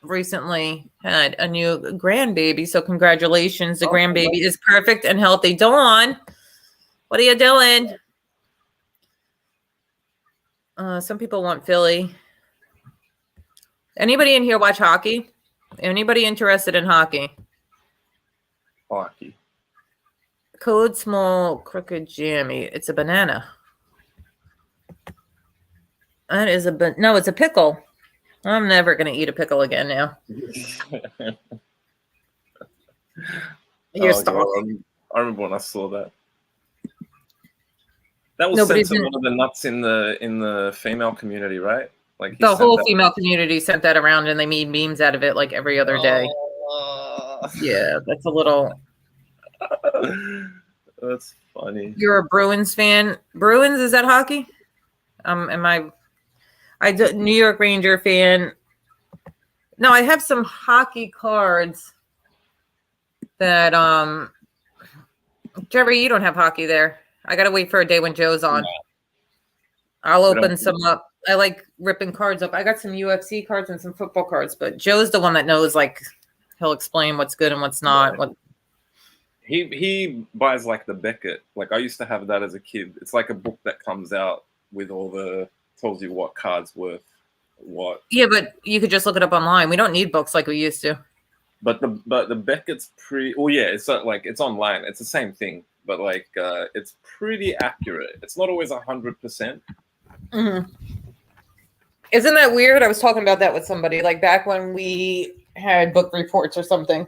recently had a new grandbaby, so congratulations. The grandbaby is perfect and healthy. Dawn, what are you doing? Some people want Philly. Anybody in here watch hockey? Anybody interested in hockey? Hockey. Code small, crooked jammy. It's a banana. That is no, it's a pickle. I'm never going to eat a pickle again now. You're stalking. I remember when I saw that. That was Nobody's sent to one of the nuts in the female community, right? Like the whole female community sent that around, and they made memes out of it like every other day. Yeah, that's a little. That's funny. You're a Bruins fan. Bruins, is that hockey? Am I New York Ranger fan. No, I have some hockey cards that Jerry, you don't have hockey there. I gotta wait for a day when Joe's on. I'll open some up. I like ripping cards up. I got some UFC cards and some football cards, but Joe's the one that knows, like, he'll explain what's good and what's not. What he buys like the Beckett. Like I used to have that as a kid. It's like a book that comes out with all the tells you what cards worth what. Yeah, but you could just look it up online. We don't need books like we used to. But the Beckett's pretty. Oh yeah, it's like it's online. It's the same thing, but like it's pretty accurate. It's not always 100%. Mm-hmm. Isn't that weird? I was talking about that with somebody. Like back when we had book reports or something.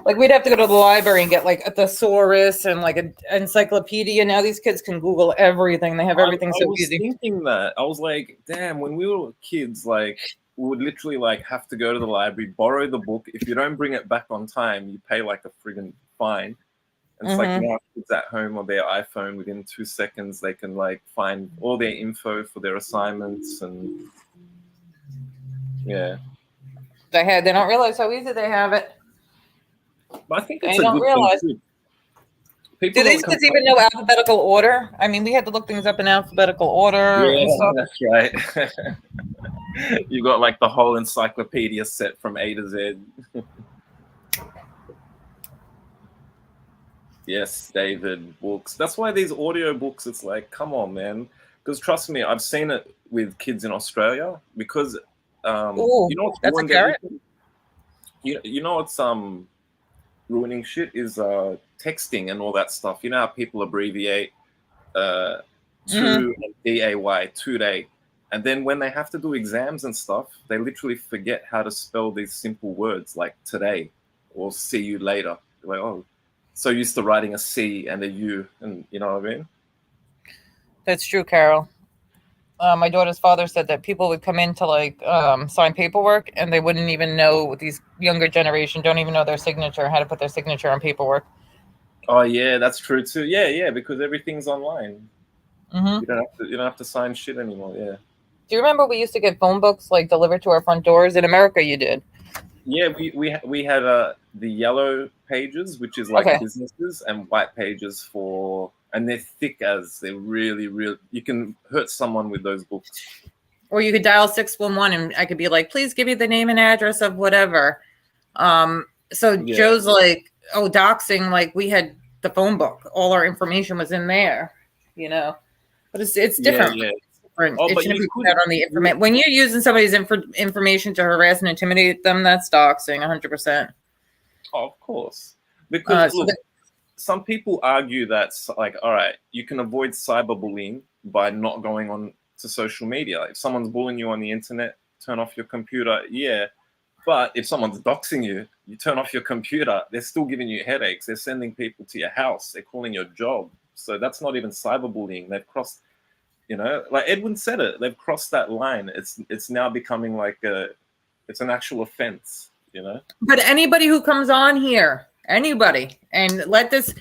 Like we'd have to go to the library and get like a thesaurus and like an encyclopedia. Now these kids can Google everything. They have everything so easy. I was thinking that. I was like, damn, when we were kids, like we would literally like have to go to the library, borrow the book. If you don't bring it back on time, you pay like a friggin' fine. And it's like now kids at home on their iPhone, within 2 seconds, they can like find all their info for their assignments and yeah. They don't realize how easy they have it. But I think it's a good realize. Thing too. Do these kids even know alphabetical order? I mean, we had to look things up in alphabetical order. Yeah, and stuff. That's right. You got like the whole encyclopedia set from A to Z. Yes, David, books. That's why these audio books, it's like, come on, man. Because trust me, I've seen it with kids in Australia. Because you know what's that's a carrot? You know what's ruining shit is texting and all that stuff. You know how people abbreviate to and DAY, today. And then when they have to do exams and stuff, they literally forget how to spell these simple words like today or see you later. They're like, oh, so used to writing a C and a U, and you know what I mean? That's true, Carol. My daughter's father said that people would come in to like sign paperwork and they wouldn't even know, these younger generation don't even know their signature, how to put their signature on paperwork. Oh yeah, that's true too. Yeah, because everything's online. You don't have to sign shit anymore. Yeah. Do you remember we used to get phone books like delivered to our front doors? In America, you did. Yeah, we had the yellow pages, which is like businesses, and white pages for, and they're thick as they're really, really. You can hurt someone with those books. Or you could dial 611, and I could be like, "Please give me the name and address of whatever." Joe's like, "Oh, doxing." Like we had the phone book, all our information was in there, you know. But it's different. Yeah. Oh, it shouldn't be put out on the information. When you're using somebody's information to harass and intimidate them, that's doxing, 100%. Oh, of course. Because look, some people argue that, like, all right, you can avoid cyberbullying by not going on to social media. If someone's bullying you on the internet, turn off your computer. Yeah, but if someone's doxing you, you turn off your computer. They're still giving you headaches. They're sending people to your house. They're calling your job. So that's not even cyberbullying. They've crossed, you know, like Edwin said it. They've crossed that line. It's now becoming like it's an actual offense, you know. But anybody who comes on here, anybody, and let this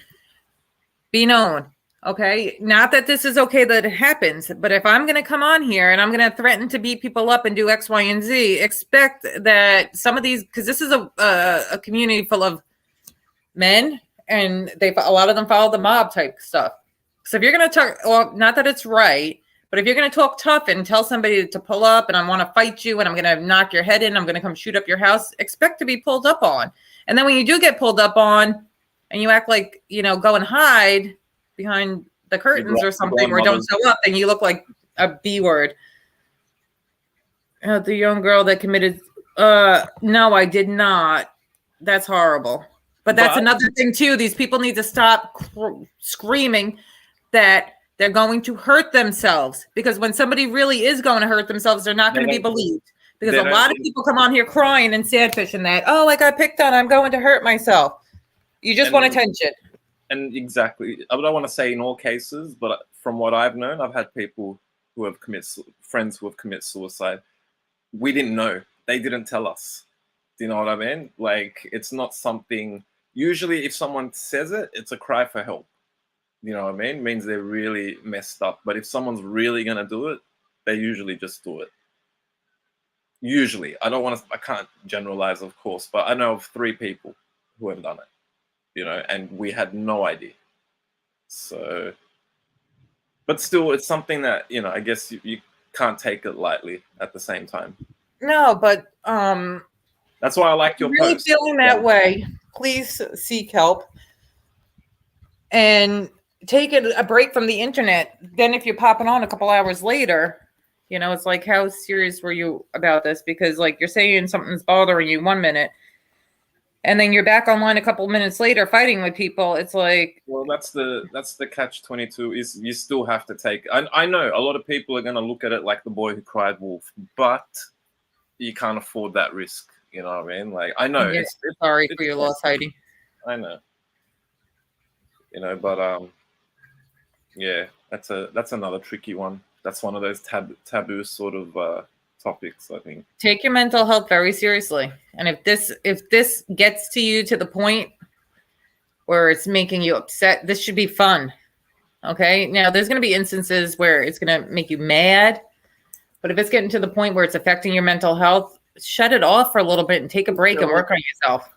be known, okay? Not that this is okay that it happens, but if I'm going to come on here and I'm going to threaten to beat people up and do X, Y, and Z, expect that some of these, because this is a community full of men, and a lot of them follow the mob type stuff. So if you're going to talk, well, not that it's right, but if you're going to talk tough and tell somebody to pull up and I want to fight you and I'm going to knock your head in, I'm going to come shoot up your house, expect to be pulled up on. And then when you do get pulled up on and you act like, you know, go and hide behind the curtains or something, or don't show up, then you look like a B word. The young girl that committed, no, I did not. That's horrible. But that's another thing too. These people need to stop screaming that they're going to hurt themselves, because when somebody really is going to hurt themselves, they're not going to be believed. Because a lot of people come on here crying and sadfishing that, oh, I got picked on, I'm going to hurt myself. You just want attention. And exactly, I don't want to say in all cases, but from what I've known, I've had people who have friends who have committed suicide. We didn't know. They didn't tell us. Do you know what I mean? Like, it's not something. Usually, if someone says it, it's a cry for help. You know what I mean? It means they're really messed up. But if someone's really going to do it, they usually just do it. Usually. I can't generalize, of course, but I know of 3 people who have done it, you know, and we had no idea. So, but still, it's something that, you know, I guess you can't take it lightly at the same time. No, but that's why I like your really post. Feeling that way, please seek help and take a break from the internet. Then if you're popping on a couple hours later, you know, it's like, how serious were you about this? Because like you're saying something's bothering you 1 minute, and then you're back online a couple minutes later fighting with people. It's like, well, that's the catch-22 is you still have to take. I know a lot of people are going to look at it like the boy who cried wolf, but you can't afford that risk. You know what I mean? Like, I know. Yeah, sorry for your loss, Heidi. I know. You know, but yeah, that's another tricky one. That's one of those taboo sort of topics, I think. Take your mental health very seriously. And if this gets to you to the point where it's making you upset, this should be fun. Okay? Now, there's going to be instances where it's going to make you mad, but if it's getting to the point where it's affecting your mental health, shut it off for a little bit and take a break and work on yourself.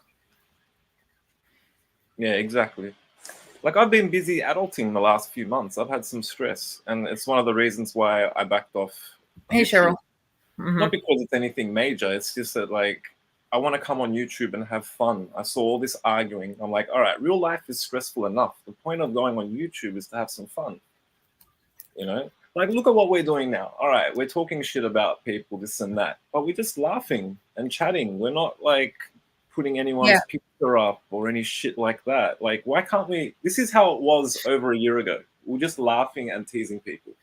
Yeah, exactly. Like, I've been busy adulting the last few months. I've had some stress, and it's one of the reasons why I backed off. Hey, Cheryl. Mm-hmm. Not because it's anything major. It's just that, like, I want to come on YouTube and have fun. I saw all this arguing. I'm like, all right, real life is stressful enough. The point of going on YouTube is to have some fun. You know? Like, look at what we're doing now. All right, we're talking shit about people, this and that, but we're just laughing and chatting. We're not, like, putting anyone's picture up or any shit like that. Like, why can't we? This is how it was over a year ago. We're just laughing and teasing people.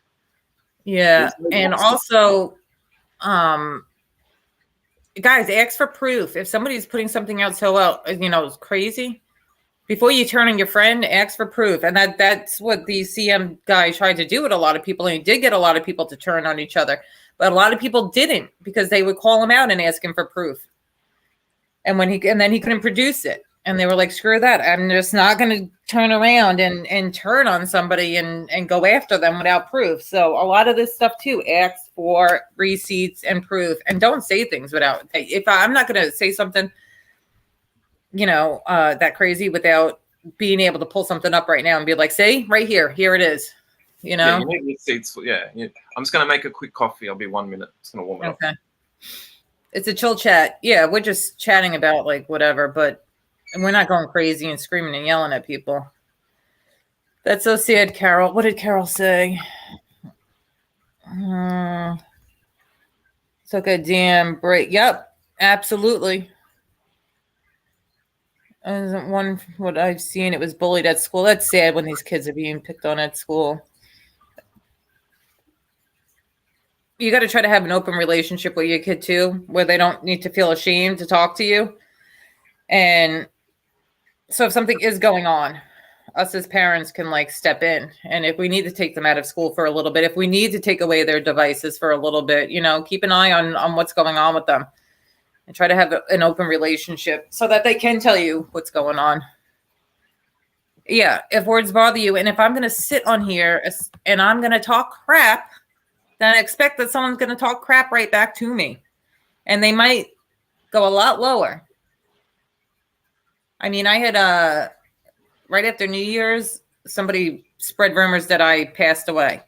Yeah, and also, guys, ask for proof. If somebody's putting something out so well, you know, it's crazy, before you turn on your friend, ask for proof. And that's what the CM guy tried to do with a lot of people, and he did get a lot of people to turn on each other. But a lot of people didn't, because they would call him out and ask him for proof. And then he couldn't produce it. And they were like, screw that. I'm just not going to turn around and turn on somebody and go after them without proof. So a lot of this stuff too, ask for receipts and proof, and don't say things without, if I'm not going to say something, you know, that crazy without being able to pull something up right now and be like, see, right here it is, you know? Yeah, you need receipts. Yeah. I'm just going to make a quick coffee. I'll be 1 minute. It's going to warm it up. Okay. It's a chill chat. Yeah, we're just chatting about like whatever, but we're not going crazy and screaming and yelling at people. That's so sad, Carol. What did Carol say? Took a damn break. Yep, absolutely. Isn't one what I've seen? It was bullied at school. That's sad when these kids are being picked on at school. You got to try to have an open relationship with your kid too, where they don't need to feel ashamed to talk to you. And so if something is going on, us as parents can like step in. And if we need to take them out of school for a little bit, if we need to take away their devices for a little bit, you know, keep an eye on what's going on with them and try to have an open relationship so that they can tell you what's going on. Yeah, if words bother you, and if I'm going to sit on here and I'm going to talk crap, then I expect that someone's going to talk crap right back to me. And they might go a lot lower. I mean, I had right after New Year's, somebody spread rumors that I passed away.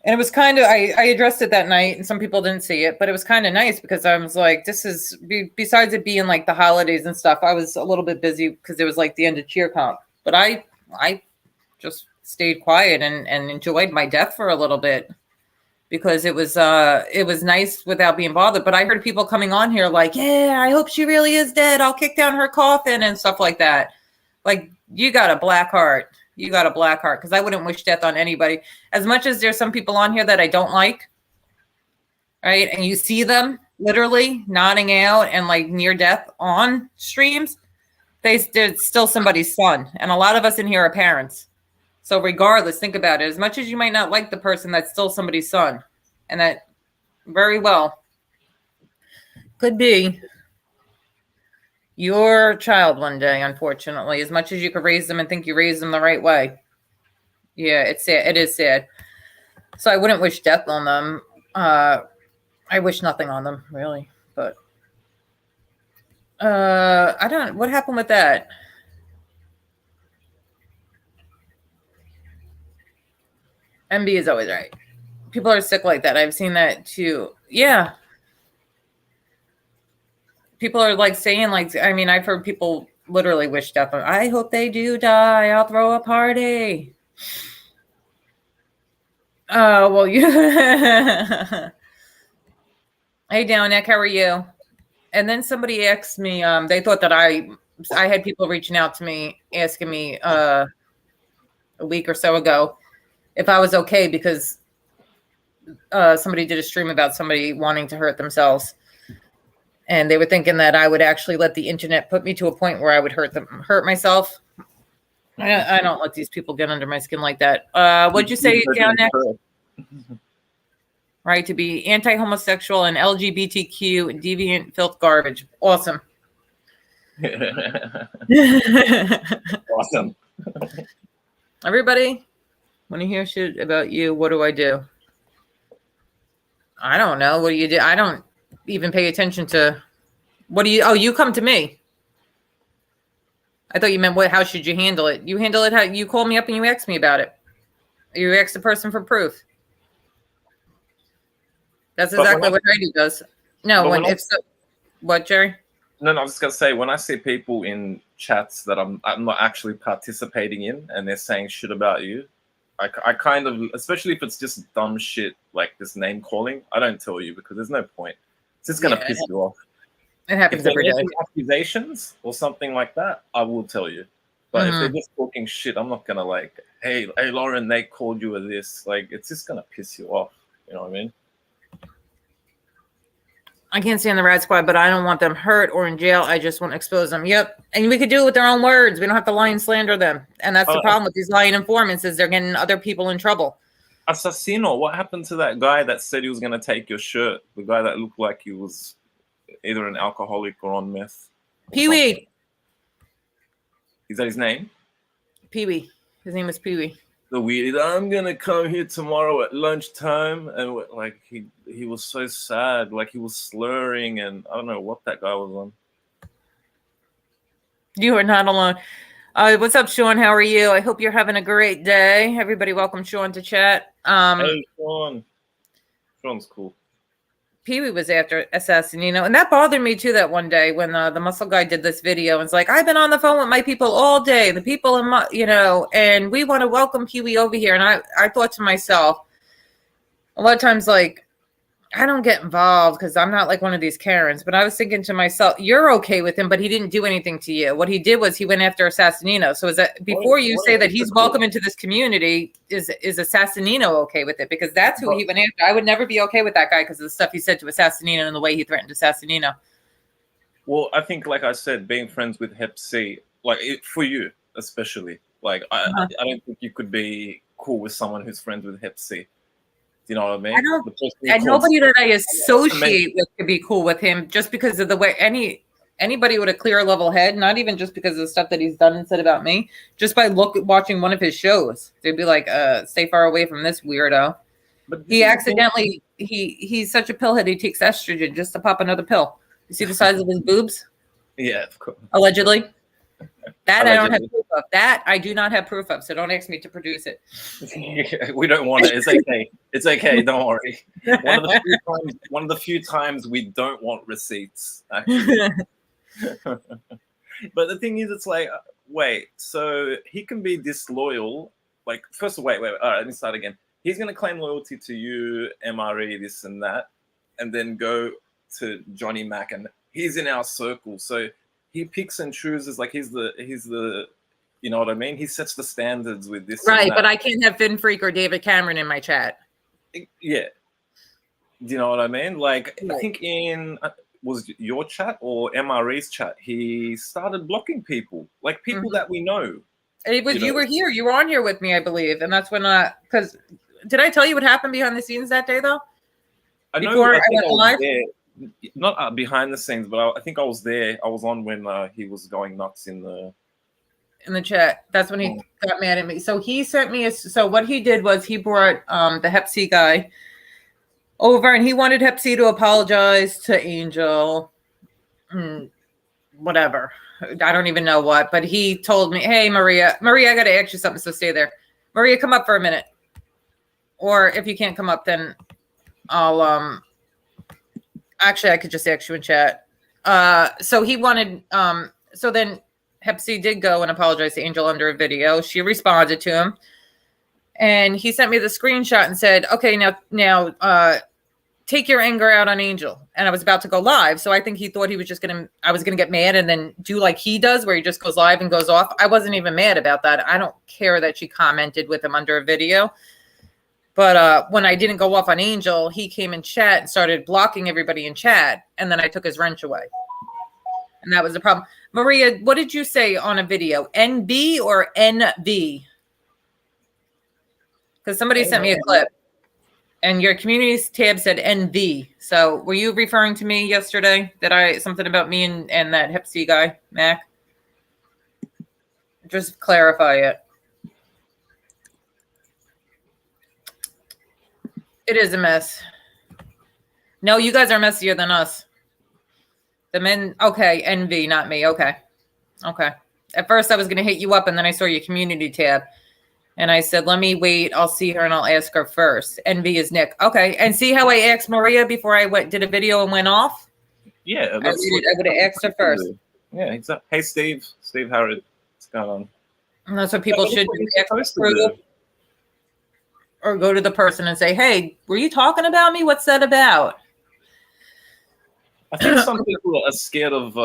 And it was kind of, I addressed it that night, and some people didn't see it, but it was kind of nice because I was like, this is, besides it being like the holidays and stuff, I was a little bit busy because it was like the end of cheer comp. But I just stayed quiet and enjoyed my death for a little bit because it was nice without being bothered. But I heard people coming on here like, yeah, I hope she really is dead. I'll kick down her coffin and stuff like that. Like, you got a black heart. You got a black heart, because I wouldn't wish death on anybody. As much as there's some people on here that I don't like, right? And you see them literally nodding out and like near death on streams, they're still somebody's son. And a lot of us in here are parents. So regardless, think about it. As much as you might not like the person, that's still somebody's son. And that very well could be your child one day, unfortunately, as much as you could raise them and think you raised them the right way. Yeah, it's sad. It is sad. So I wouldn't wish death on them. I wish nothing on them, really. But I don't, what happened with that? MB is always right. People are sick like that. I've seen that too. Yeah. People are like saying, like, I mean, I've heard people literally wish death on. I hope they do die. I'll throw a party. Oh, well, you. Hey, down, Nick, how are you? And then somebody asked me, they thought that I had people reaching out to me, asking me a week or so ago if I was okay because somebody did a stream about somebody wanting to hurt themselves. And they were thinking that I would actually let the internet put me to a point where I would hurt myself. I don't let these people get under my skin like that. What'd you say down next? Right, to be anti-homosexual and LGBTQ and deviant filth garbage. Awesome. Awesome. Everybody, when you hear shit about you, what do I do? I don't know. What do you do? I don't even pay attention to. What do you? Oh, you come to me. I thought you meant how should you handle it? You handle it how you call me up and you ask me about it. You ask the person for proof. That's exactly what Heidi does. No, what, Jerry? No, I was just gonna say, when I see people in chats that I'm not actually participating in, and they're saying shit about you, I kind of, especially if it's just dumb shit like this name calling, I don't tell you because there's no point. It's just gonna piss you off. It happens every day. Accusations or something like that, I will tell you. But if they're just talking shit, I'm not gonna like, hey, Lauren, they called you a this. Like, it's just gonna piss you off. You know what I mean? I can't stand the Rat Squad, but I don't want them hurt or in jail. I just want to expose them. Yep. And we could do it with their own words. We don't have to lie and slander them. And that's the problem with these lying informants is they're getting other people in trouble. Assassino, what happened to that guy that said he was going to take your shirt? The guy that looked like he was either an alcoholic or on meth. Pee-wee. Is that his name? Pee-wee. His name is Pee-wee. The weird, I'm gonna come here tomorrow at lunchtime, and like he was so sad, like he was slurring, and I don't know what that guy was on. You are not alone. What's up, Sean? How are you? I hope you're having a great day. Everybody, welcome Sean to chat. Hey, Sean. Sean's cool. Pee-wee was after Assassinino, and that bothered me too. That one day when the muscle guy did this video, and it's like, I've been on the phone with my people all day, the people in my, and we want to welcome Pee-wee over here. And I thought to myself, a lot of times, like, I don't get involved because I'm not like one of these Karens. But I was thinking to myself, you're okay with him, but he didn't do anything to you. What he did was he went after Assassinino. So is that before you say that he's welcome into this community, is Assassinino okay with it? Because that's who he went after. I would never be okay with that guy because of the stuff he said to Assassinino and the way he threatened Assassinino. Well, I think, like I said, being friends with Hep C, like for you especially, Like, Uh-huh. I don't think you could be cool with someone who's friends with Hep C. Do you know what I mean? I don't, The person you and called- nobody that I associate with could be cool with him just because of the way anybody with a clear level head, not even just because of the stuff that he's done and said about me, just by watching one of his shows, they'd be like, stay far away from this weirdo. But this He is the thing. accidentally he's such a pillhead, he takes estrogen just to pop another pill. You see the size of his boobs? Yeah, of course. Allegedly. That I don't have Allegedly. proof of. That I do not have proof of, so don't ask me to produce it. We don't want it. It's okay. It's okay. Don't worry. One of the few times we don't want receipts, actually. But the thing is, it's like, wait, so he can be disloyal. Like, first of all, wait. All right, let me start again. He's going to claim loyalty to you, MRE, this and that, and then go to Johnny Mac, and he's in our circle. So he picks and chooses, like he's the, you know what I mean? He sets the standards with this. Right, and that. but I can't have Finn Freak or David Cameron in my chat. Yeah. Do you know what I mean? Like, Right. I think in was it your chat or MRE's chat, he started blocking people, like people that we know. It was You know. were here. You were on here with me, I believe, and that's when because did I tell you what happened behind the scenes that day though? I know. Before I I think went I was live? there, not behind the scenes, but I think I was there. I was on when he was going nuts in the chat. That's when he got mad at me. So he sent me so what he did was he brought the Hep C guy over, and he wanted Hep C to apologize to Angel. Whatever. I don't even know what, but he told me, hey, Maria, I got to ask you something, so stay there. Maria, come up for a minute. Or if you can't come up, then I'll, actually, I could just ask you in chat. So he wanted, so then Hep C did go and apologize to Angel under a video. She responded to him. And he sent me the screenshot and said, okay, now, take your anger out on Angel. And I was about to go live. So I think he thought I was going to get mad and then do like he does, where he just goes live and goes off. I wasn't even mad about that. I don't care that she commented with him under a video. But when I didn't go off on Angel, he came in chat and started blocking everybody in chat. And then I took his wrench away. And that was the problem. Maria, what did you say on a video? NB or NV? Because somebody sent me a clip. And your communities tab said NV. So were you referring to me yesterday? Something about me and that Hep C guy, Mac? Just clarify it. It is a mess. No, you guys are messier than us. The men, okay, NV, not me. Okay. At first I was going to hit you up, and then I saw your community tab. And I said, let me wait. I'll see her and I'll ask her first. NV is Nick. Okay. And see how I asked Maria before I did a video and went off? Yeah. I would have asked her first. Yeah, exactly. Hey, Steve Harrod, what's going on? And that's what people should do. Supposed to do. Or go to the person and say, hey, were you talking about me? What's that about? I think some people are scared of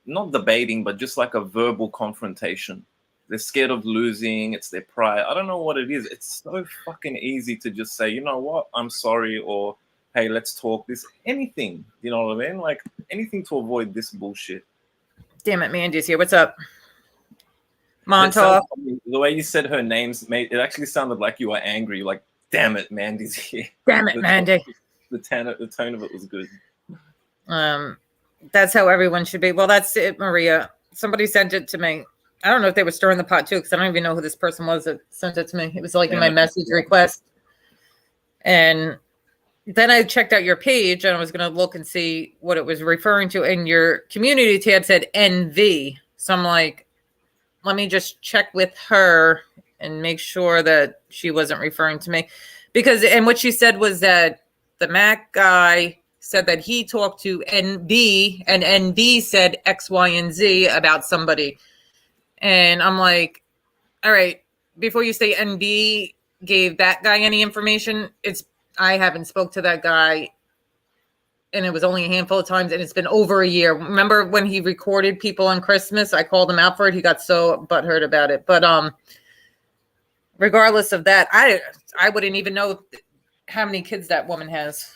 not debating, but just like a verbal confrontation. They're scared of losing. It's their pride. I don't know what it is. It's so fucking easy to just say, you know what, I'm sorry, or hey, let's talk this. Anything, you know what I mean? Like anything to avoid this bullshit. Damn it, Mandy's here. What's up? Montauk. The way you said her names, made it actually sounded like you were angry. Like, damn it, Mandy's here. Damn it, Mandy. The tone of it was good. That's how everyone should be. Well, that's it, Maria. Somebody sent it to me. I don't know if they were stirring the pot too, because I don't even know who this person was that sent it to me. It was like in my message request. And then I checked out your page and I was going to look and see what it was referring to. And your community tab said NV. So I'm like, let me just check with her and make sure that she wasn't referring to me. And what she said was that the Mac guy said that he talked to NB and NB said X, Y, and Z about somebody. And I'm like, all right, before you say NB gave that guy any information, I haven't spoke to that guy, and it was only a handful of times, and it's been over a year. Remember when he recorded people on Christmas? I called him out for it. He got so butthurt about it. But regardless of that, I wouldn't even know how many kids that woman has.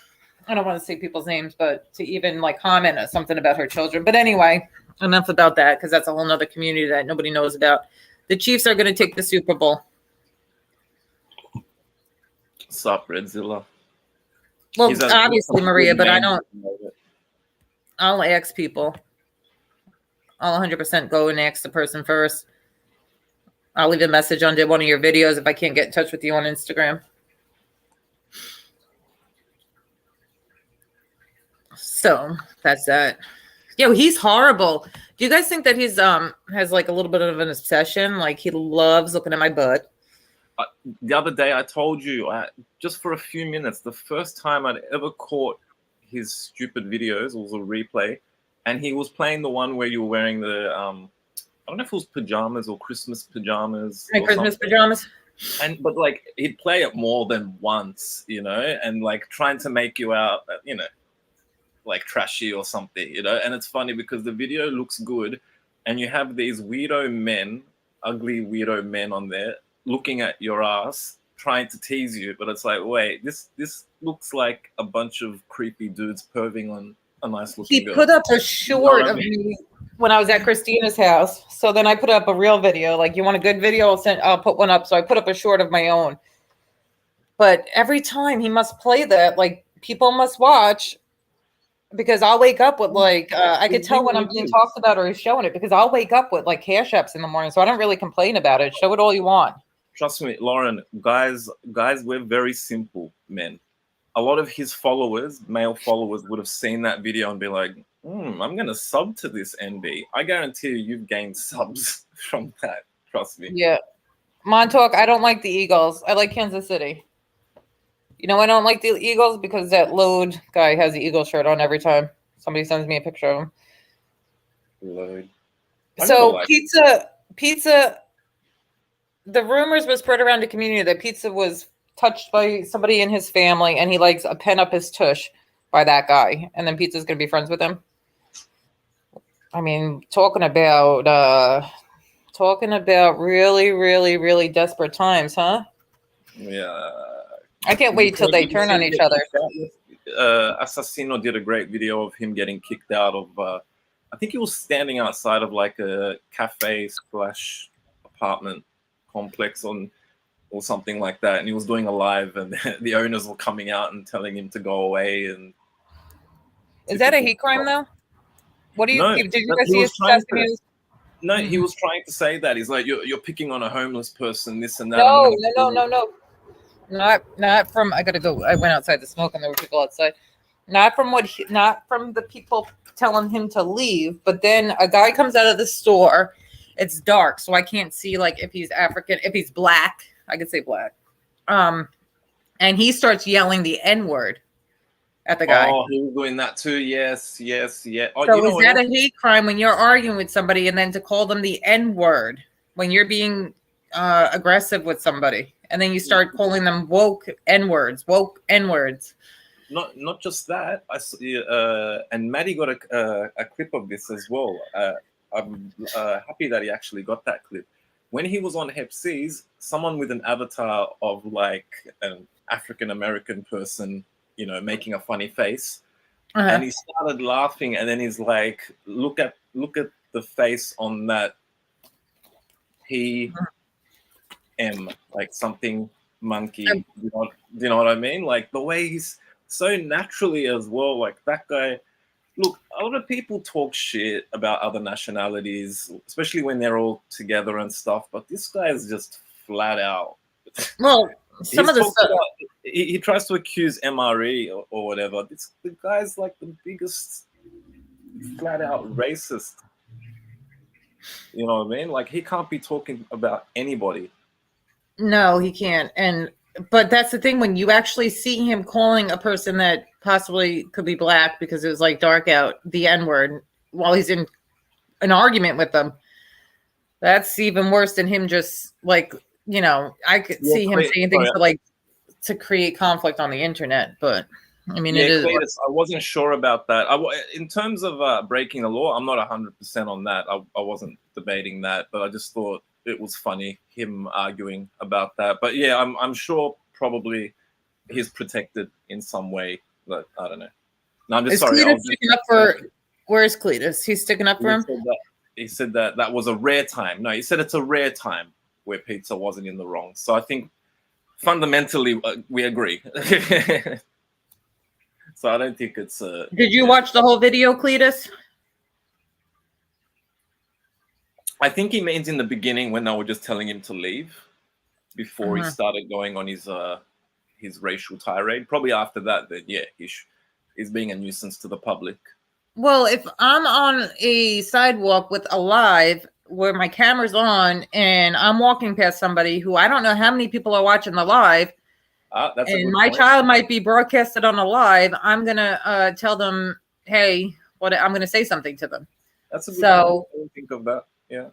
I don't want to say people's names, but to even like comment on something about her children. But anyway, enough about that, because that's a whole nother community that nobody knows about. The Chiefs are going to take the Super Bowl. Sup, Redzilla. Well, He's a obviously, Maria, but I man. don't. I'll ask people. I'll 100% go and ask the person first. I'll leave a message under one of your videos if I can't get in touch with you on Instagram. So that's that. Yo, he's horrible. Do you guys think that he's has like a little bit of an obsession? Like he loves looking at my butt. The other day, I told you, just for a few minutes, the first time I'd ever caught his stupid videos was a replay, and he was playing the one where you were wearing the I don't know if it was pajamas or Christmas pajamas. My Christmas pajamas. But like he'd play it more than once, and like trying to make you out, like trashy or something, And it's funny because the video looks good, and you have these weirdo men, ugly weirdo men on there looking at your ass, trying to tease you, but it's like, wait, this looks like a bunch of creepy dudes perving on a nice looking girl. He put up a short of me when I was at Christina's house. So then I put up a real video. Like, you want a good video? I'll put one up. So I put up a short of my own. But every time he must play that, like people must watch, because I'll wake up with like I could tell when I'm being talked about or he's showing it, because I'll wake up with like cash apps in the morning. So I don't really complain about it. Show it all you want. Trust me, Lauren, guys, we're very simple men. A lot of his followers, male followers, would have seen that video and be like, I'm going to sub to this NB. I guarantee you've gained subs from that. Trust me. Yeah. Montauk, I don't like the Eagles. I like Kansas City. You know, I don't like the Eagles because that Load guy has the Eagle shirt on every time somebody sends me a picture of him. Load. So pizza, the rumors were spread around the community that Pizza was touched by somebody in his family, and he likes a pen up his tush by that guy, and then Pizza's gonna be friends with him. I mean, talking about really, really, really desperate times, huh? Yeah. I can't wait till they turn on each other. Assassino did a great video of him getting kicked out of, I think he was standing outside of like a cafe / apartment complex or something like that. And he was doing a live, and the owners were coming out and telling him to go away. And is that a hate crime though? What do you no, did you guys see his testimony? No, he was trying to say that. He's like, you're picking on a homeless person, this and that. No. Not from, I gotta go. I went outside to smoke and there were people outside. Not from the people telling him to leave, but then a guy comes out of the store. It's dark, so I can't see like if he's African, if he's black, I could say black. And he starts yelling the N-word at the guy. Oh, he was doing that too. Yes. Oh, so is that a hate crime when you're arguing with somebody and then to call them the N-word when you're being aggressive with somebody, and then you start calling them woke N-words? Not just that. I see, and Maddie got a clip of this as well. I'm happy that he actually got that clip. When he was on Hep C's, someone with an avatar of like an African American person, making a funny face, and he started laughing, and then he's like, "Look at the face on that PM, like something monkey." Do you know what I mean? Like the way he's so naturally as well. Like that guy. Look, a lot of people talk shit about other nationalities, especially when they're all together and stuff. But this guy is just flat out. Well, some of the stuff he tries to accuse MRE or whatever. The guy's like the biggest flat out racist. You know what I mean? Like he can't be talking about anybody. No, he can't. But that's the thing, when you actually see him calling a person that possibly could be black because it was like dark out, the N-word, while he's in an argument with them, that's even worse than him just like, I could see him saying things to create conflict on the internet. But I mean, it is. Cletus, I wasn't sure about that. In terms of breaking the law, I'm not 100% on that. I wasn't debating that, but I just thought it was funny him arguing about that. But yeah, I'm sure probably he's protected in some way, but I don't know. No, I'm just sorry. Cletus sticking up for? Where's Cletus? He's sticking up for him. he said that that was a rare time. No, he said it's a rare time where pizza wasn't in the wrong. So I think fundamentally we agree. So I don't think it's. Did you watch the whole video, Cletus? I think he means in the beginning when they were just telling him to leave before he started going on his racial tirade. Probably after that, then yeah, he's being a nuisance to the public. Well, if I'm on a sidewalk with a live where my camera's on and I'm walking past somebody who I don't know how many people are watching the live, That's and my child might be broadcasted on a live, I'm gonna tell them, hey, what I'm gonna say something to them. That's a good point. I didn't think of that. Yeah.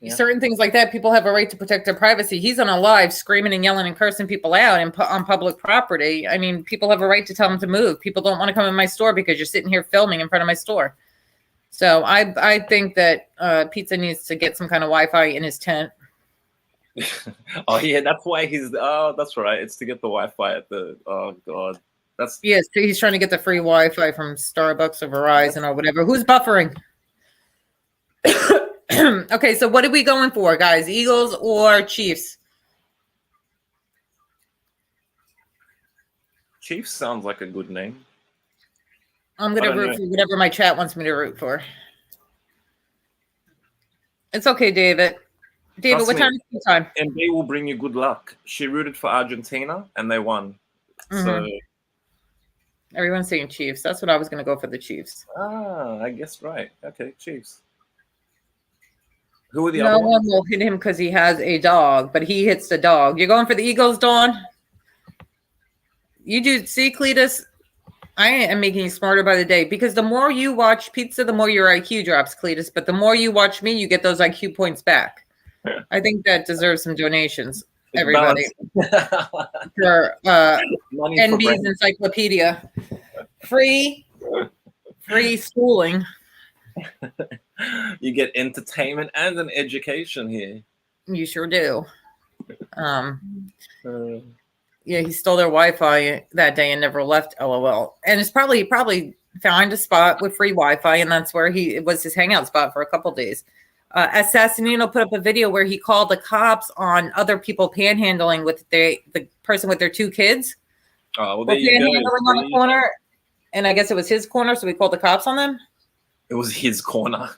Certain things like that, people have a right to protect their privacy. He's on a live screaming and yelling and cursing people out on public property. I mean, people have a right to tell him to move. People don't want to come in my store because you're sitting here filming in front of my store. So I think that Pizza needs to get some kind of Wi-Fi in his tent. Oh yeah, that's why that's right. It's to get the Wi-Fi at the. Oh god, yes. He's trying to get the free Wi-Fi from Starbucks or Verizon or whatever. Who's buffering? Okay, so what are we going for, guys? Eagles or Chiefs? Chiefs sounds like a good name. I'm going to root for whatever my chat wants me to root for. It's okay, David. David, what time is it time? MB will bring you good luck. She rooted for Argentina and they won. So everyone's saying Chiefs. That's what I was going to go for, the Chiefs. I guess right. Okay, Chiefs. Who are the other ones? No one will hit him because he has a dog, but he hits the dog. You're going for the Eagles, Dawn? You do. See, Cletus, I am making you smarter by the day, because the more you watch Pizza, the more your IQ drops, Cletus. But the more you watch me, you get those IQ points back. I think that deserves some donations, everybody. For NB's Encyclopedia. Free schooling. You get entertainment and an education here. You sure do. Yeah, he stole their Wi-Fi that day and never left. LOL. And it's probably found a spot with free Wi-Fi, and that's where it was his hangout spot for a couple days. Assassinino put up a video where he called the cops on other people panhandling with the person with their 2 kids. Oh, well, there you go. On the corner, and I guess it was his corner, so we called the cops on them. It was his corner.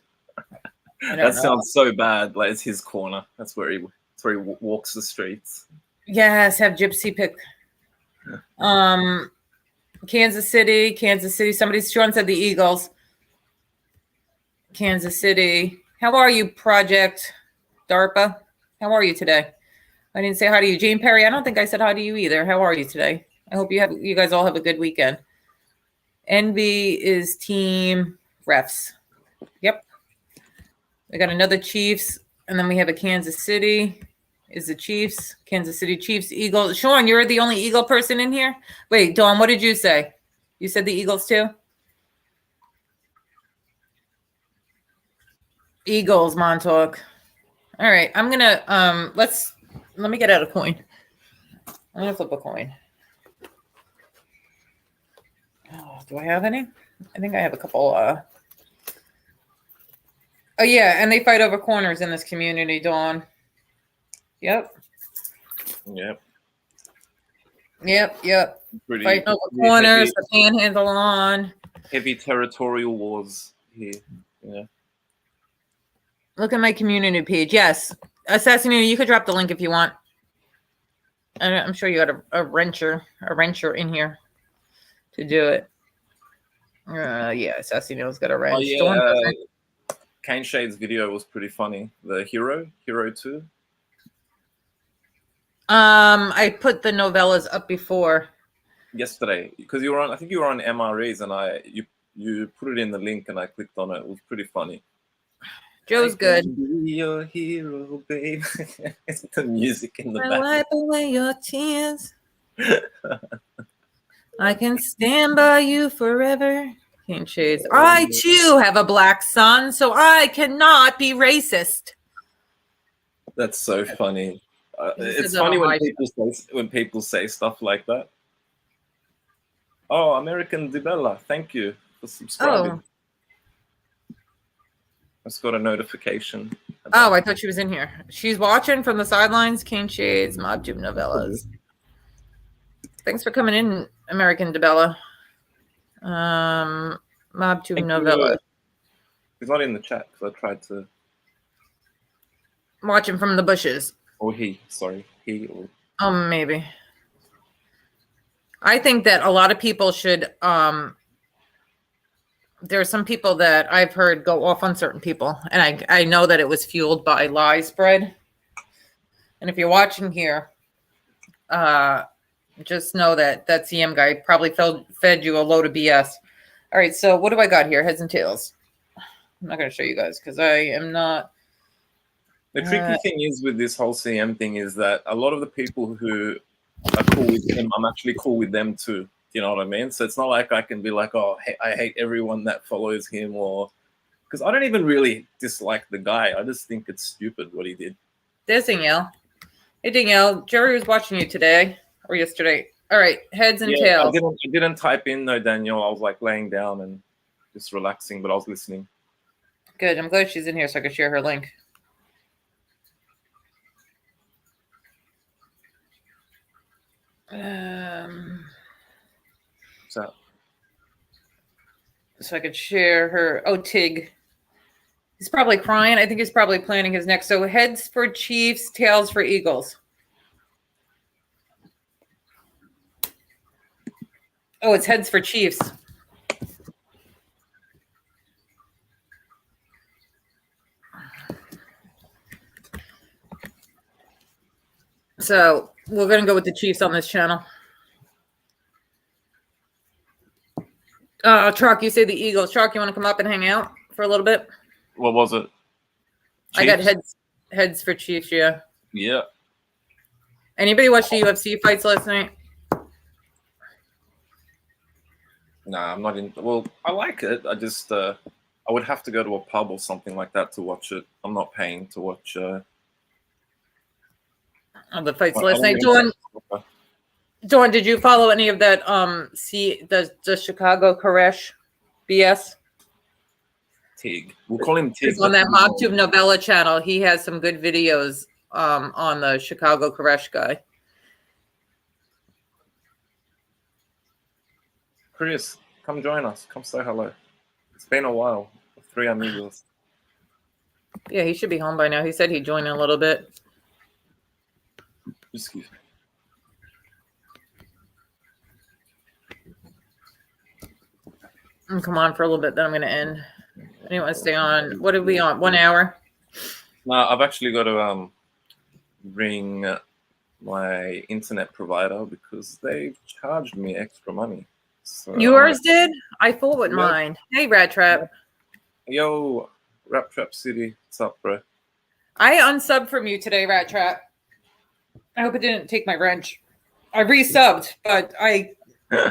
That sounds so bad. Like, it's his corner. That's where he walks the streets. Yes, have Gypsy pick. Kansas City. Sean said the Eagles. Kansas City. How are you, Project DARPA? How are you today? I didn't say hi to you. Jane Perry, I don't think I said hi to you either. How are you today? I hope you guys all have a good weekend. NB is team refs. Yep. We got another Chiefs, and then we have a Kansas City. Is the Chiefs, Kansas City Chiefs, Eagles. Sean, you're the only Eagle person in here? Wait, Dawn, what did you say? You said the Eagles too? Eagles, Montauk. All right, I'm gonna let me get out a coin. I'm gonna flip a coin. Oh, do I have any? I think I have a couple. Oh yeah, and they fight over corners in this community, Dawn. Yep. Fighting over corners, the panhandle on. Heavy territorial wars here. Yeah. Look at my community page. Yes. Assassinino, you could drop the link if you want. I'm sure you got a wrencher in here to do it. Yeah, Assassino's got a wrench. Oh, yeah. Kane Shade's video was pretty funny. The Hero 2. I put the novellas up before yesterday because you were on. I think you were on MREs, and you put it in the link, and I clicked on it. It was pretty funny. Joe's good. Be your hero, babe. It's the music in the back. Wipe away your tears. I can stand by you forever. King Shades. I too have a black son, so I cannot be racist. That's so funny. It's funny when people say stuff like that. Oh, American Dibella, thank you for subscribing. just got a notification. Oh, I thought she was in here. She's watching from the sidelines. Cane Shades, MobTube novellas. Thanks for coming in, American DeBella. MobTube novella. He's not in the chat because I tried to. Watching from the bushes. Or he, sorry. He or. Maybe. I think that a lot of people should, there are some people that I've heard go off on certain people. And I know that it was fueled by lie spread. And if you're watching here, just know that that CM guy probably fed you a load of BS. All right, so what do I got here? Heads and tails. I'm not going to show you guys because I am not. The tricky thing is with this whole CM thing is that a lot of the people who are cool with him, I'm actually cool with them too. You know what I mean? So it's not like I can be like, oh, hey, I hate everyone that follows him, or because I don't even really dislike the guy. I just think it's stupid what he did. There's Danielle. Hey, Danielle. Jerry was watching you today or yesterday. All right, heads and tails. I didn't type in though, Danielle. I was like laying down and just relaxing, but I was listening. Good. I'm glad she's in here so I could share her link. So I could share her. Oh, Tig. He's probably crying. I think he's probably planning his next. So heads for Chiefs, tails for Eagles. Oh, it's heads for Chiefs. So we're going to go with the Chiefs on this channel. Truck, you say the Eagles. Truck, you want to come up and hang out for a little bit? what was it? Chiefs? I got heads for Chiefs, yeah. Yeah. Anybody watch the UFC fights last night? Nah, I'm not in. Well, I like it. I just I would have to go to a pub or something like that to watch it. I'm not paying to watch. The fights last night. Dawn, did you follow any of that? The Chicago Koresh BS? Tig. We'll call him Tig. He's on that MobTube novella channel. He has some good videos on the Chicago Koresh guy. Chris, come join us. Come say hello. It's been a while. Three amigos. Yeah, he should be home by now. He said he'd join in a little bit. Excuse me. Come on for a little bit, then I'm going to end. Anyone want to stay on? What are we on? 1 hour? No, I've actually got to ring my internet provider because they charged me extra money. So Yours did? I fool with mine. Hey, Rat Trap. Yo, Rap Trap City. What's up, bro? I unsubbed from you today, Rat Trap. I hope it didn't take my wrench. I resubbed, but I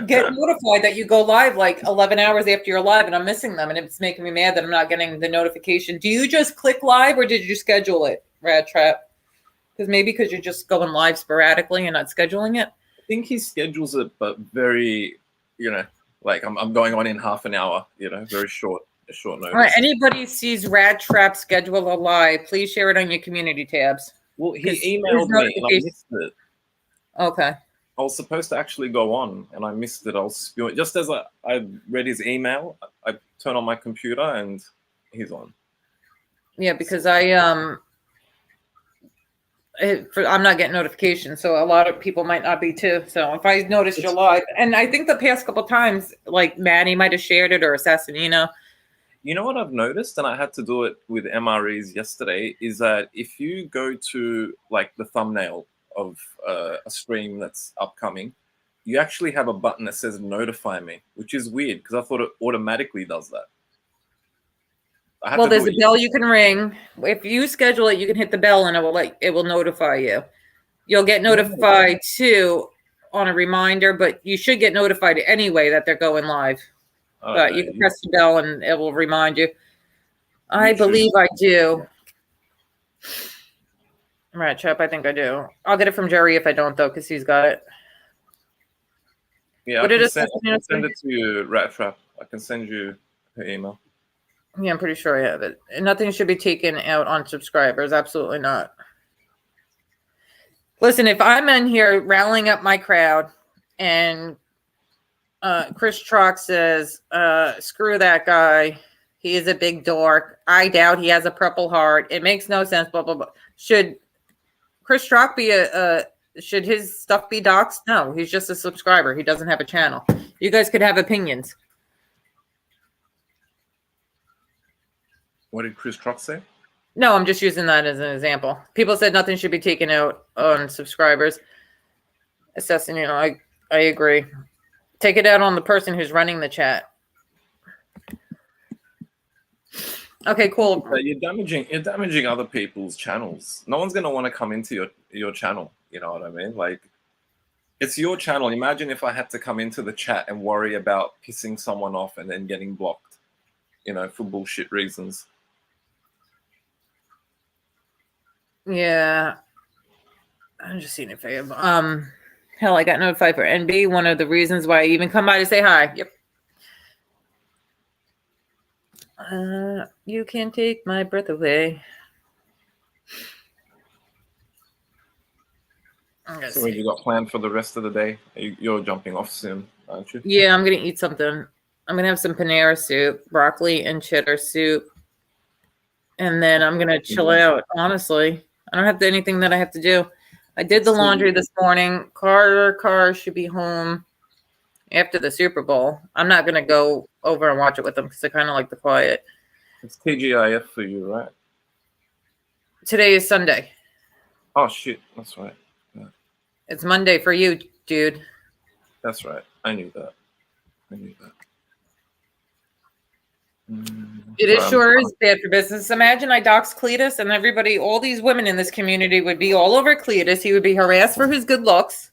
get notified that you go live like 11 hours after you're live, and I'm missing them, and it's making me mad that I'm not getting the notification. Do you just click live, or did you schedule it, Rat Trap? Because because you're just going live sporadically and not scheduling it. I think he schedules it, but very, like I'm going on in half an hour. Very short notice. All right. Anybody sees Rat Trap schedule a live, please share it on your community tabs. Well, he emailed me and I missed it. Okay. I was supposed to actually go on and I missed it. I was spewing. Just as I read his email, I turn on my computer and he's on. Yeah, because I'm not getting notifications, so a lot of people might not be too. So if I notice you're live, and I think the past couple times, like Maddie might have shared it or Assassinino. You know what I've noticed, and I had to do it with MREs yesterday, is that if you go to like the thumbnail of a stream that's upcoming, you actually have a button that says notify me, which is weird because I thought it automatically does that. Well, there's a bell you can ring. If you schedule it, you can hit the bell and it will notify you. You'll get notified too on a reminder, but you should get notified anyway that they're going live. But you can press the bell and it will remind you. I believe I do. Right, Chap, I think I do. I'll get it from Jerry if I don't, though, because he's got it. Yeah, I can send it to you, Rat Trap. I can send you her email. Yeah, I'm pretty sure I have it. And nothing should be taken out on subscribers. Absolutely not. Listen, if I'm in here rallying up my crowd and Chris Trock says, screw that guy. He is a big dork. I doubt he has a purple heart. It makes no sense, blah, blah, blah. Should Chris Trock be should his stuff be doxxed? No, he's just a subscriber. He doesn't have a channel. You guys could have opinions. What did Chris Trock say? No, I'm just using that as an example. People said nothing should be taken out on subscribers. Assessing, I agree. Take it out on the person who's running the chat. Okay, cool. You're damaging other people's channels. No one's gonna want to come into your channel. You know what I mean? Like, it's your channel. Imagine if I had to come into the chat and worry about pissing someone off and then getting blocked, for bullshit reasons. Yeah. I'm just seeing if I have hell, I got notified for NB. One of the reasons why I even come by to say hi. Yep. You can take my breath away. So what have you got planned for the rest of the day? You're jumping off soon, aren't you? Yeah, I'm gonna eat something. I'm gonna have some Panera soup, broccoli and cheddar soup, and then I'm gonna chill out. Honestly, I don't have anything that I have to do. I did the laundry this morning. Carter should be home after the Super Bowl. I'm not gonna go over and watch it with them because I kind of like the quiet. It's TGIF for you, right? Today is Sunday. Oh shit, that's right. Yeah. It's Monday for you, dude. That's right. I knew that. It sure is bad for business. Imagine I dox Cletus and everybody, all these women in this community would be all over Cletus. He would be harassed for his good looks.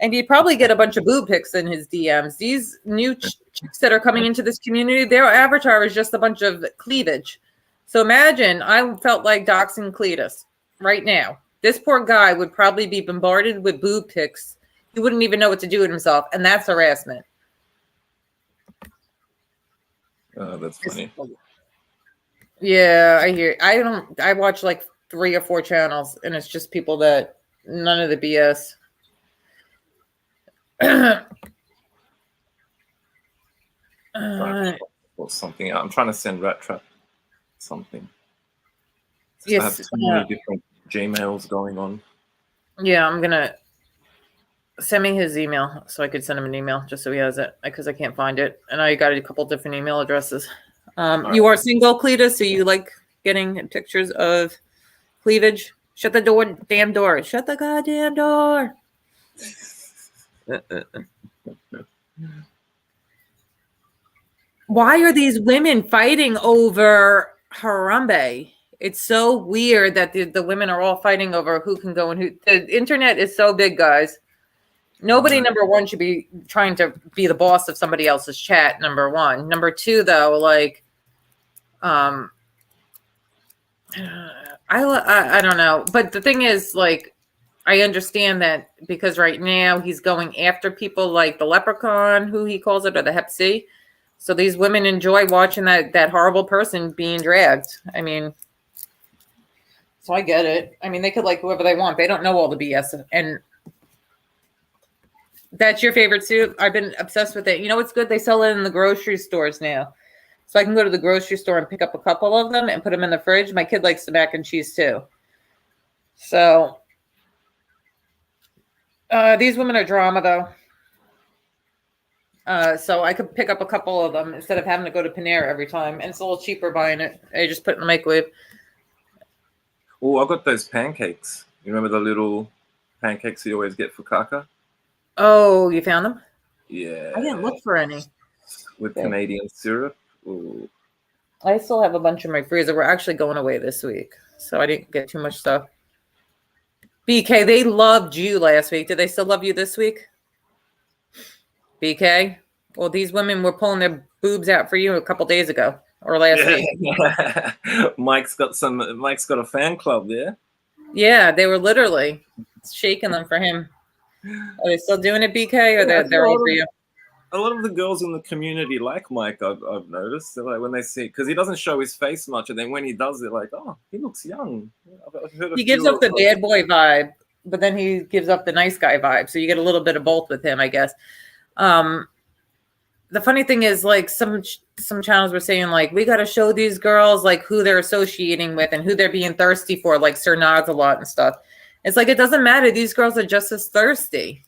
And he'd probably get a bunch of boob pics in his DMs. These new chicks that are coming into this community, their avatar is just a bunch of cleavage. So imagine I felt like doxing Cletus right now. This poor guy would probably be bombarded with boob pics. He wouldn't even know what to do with himself. And that's harassment. That's funny. Yeah, I hear. I watch like 3 or 4 channels, and it's just people that none of the BS. Or something. I'm trying to send Rat Trap something. Yes, I have so many different Gmails going on. Yeah, I'm gonna send me his email so I could send him an email just so he has it because I can't find it, and I got a couple different email addresses. You are single, Cletus, so you like getting pictures of cleavage? Shut the door, damn door! Shut the goddamn door! Why are these women fighting over Harambe? It's so weird that the women are all fighting over who can go and who. The internet is so big, guys. Nobody, number one, should be trying to be the boss of somebody else's chat, number one. Number two, though, like, I don't know. But the thing is, like, I understand that because right now he's going after people like the leprechaun, who he calls it, or the Hep C. So these women enjoy watching that horrible person being dragged. I mean, so I get it. I mean, they could like whoever they want. They don't know all the BS. And that's your favorite soup? I've been obsessed with it. You know what's good? They sell it in the grocery stores now. So I can go to the grocery store and pick up a couple of them and put them in the fridge. My kid likes the mac and cheese too. So these women are drama though. So I could pick up a couple of them instead of having to go to Panera every time. And it's a little cheaper buying it. I just put it in the microwave. Oh, I got those pancakes. You remember the little pancakes you always get for Kaka? Oh, you found them? Yeah. I didn't look for any. With Canadian syrup. Ooh. I still have a bunch in my freezer. We're actually going away this week. So I didn't get too much stuff. BK, they loved you last week. Did they still love you this week? BK? Well, these women were pulling their boobs out for you a couple days ago or last week. Mike's got a fan club there. Yeah, they were literally shaking them for him. Are they still doing it, BK, or they're over you? a lot of the girls in the community like Mike. I've noticed. They're like when they see, because he doesn't show his face much, and then when he does, they're like, "Oh, he looks young." I've heard a He gives few off the bad boy vibe, but then he gives off the nice guy vibe. So you get a little bit of both with him, I guess. The funny thing is, like, some channels were saying, like, we got to show these girls, like, who they're associating with and who they're being thirsty for, like Sir Nods a lot and stuff. It's like, it doesn't matter. These girls are just as thirsty.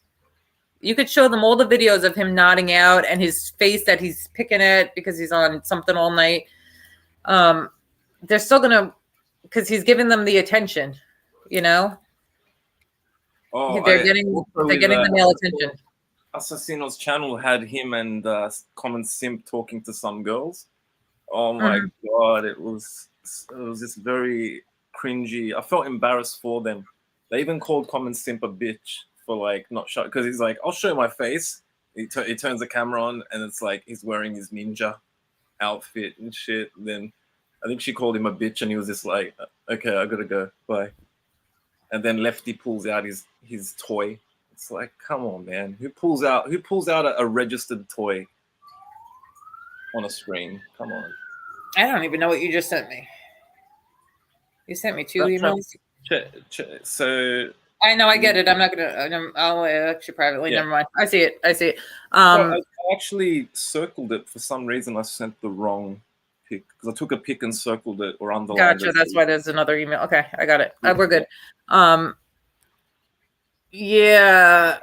You could show them all the videos of him nodding out and his face that he's picking at because he's on something all night. They're still going to, because he's giving them the attention, you know? Oh, they're getting the male attention. Assassino's channel had him and Common Simp talking to some girls. Oh my god, it was just very cringy. I felt embarrassed for them. They even called Common Simp a bitch for like not showing, because he's like, I'll show my face. He turns the camera on and it's like he's wearing his ninja outfit and shit. And then I think she called him a bitch and he was just like, okay, I gotta go, bye. And then Lefty pulls out his toy. It's like, come on, man. Who pulls out a registered toy on a screen? Come on. I don't even know what you just sent me. You sent me 2 emails. So I know, I get it. I'm not gonna. I'll actually privately. Yeah. Never mind. I see it. I actually circled it for some reason. I sent the wrong pic because I took a pic and circled it or underlined it. Gotcha. That's why there's another email. Okay, I got it. We're good. Yeah,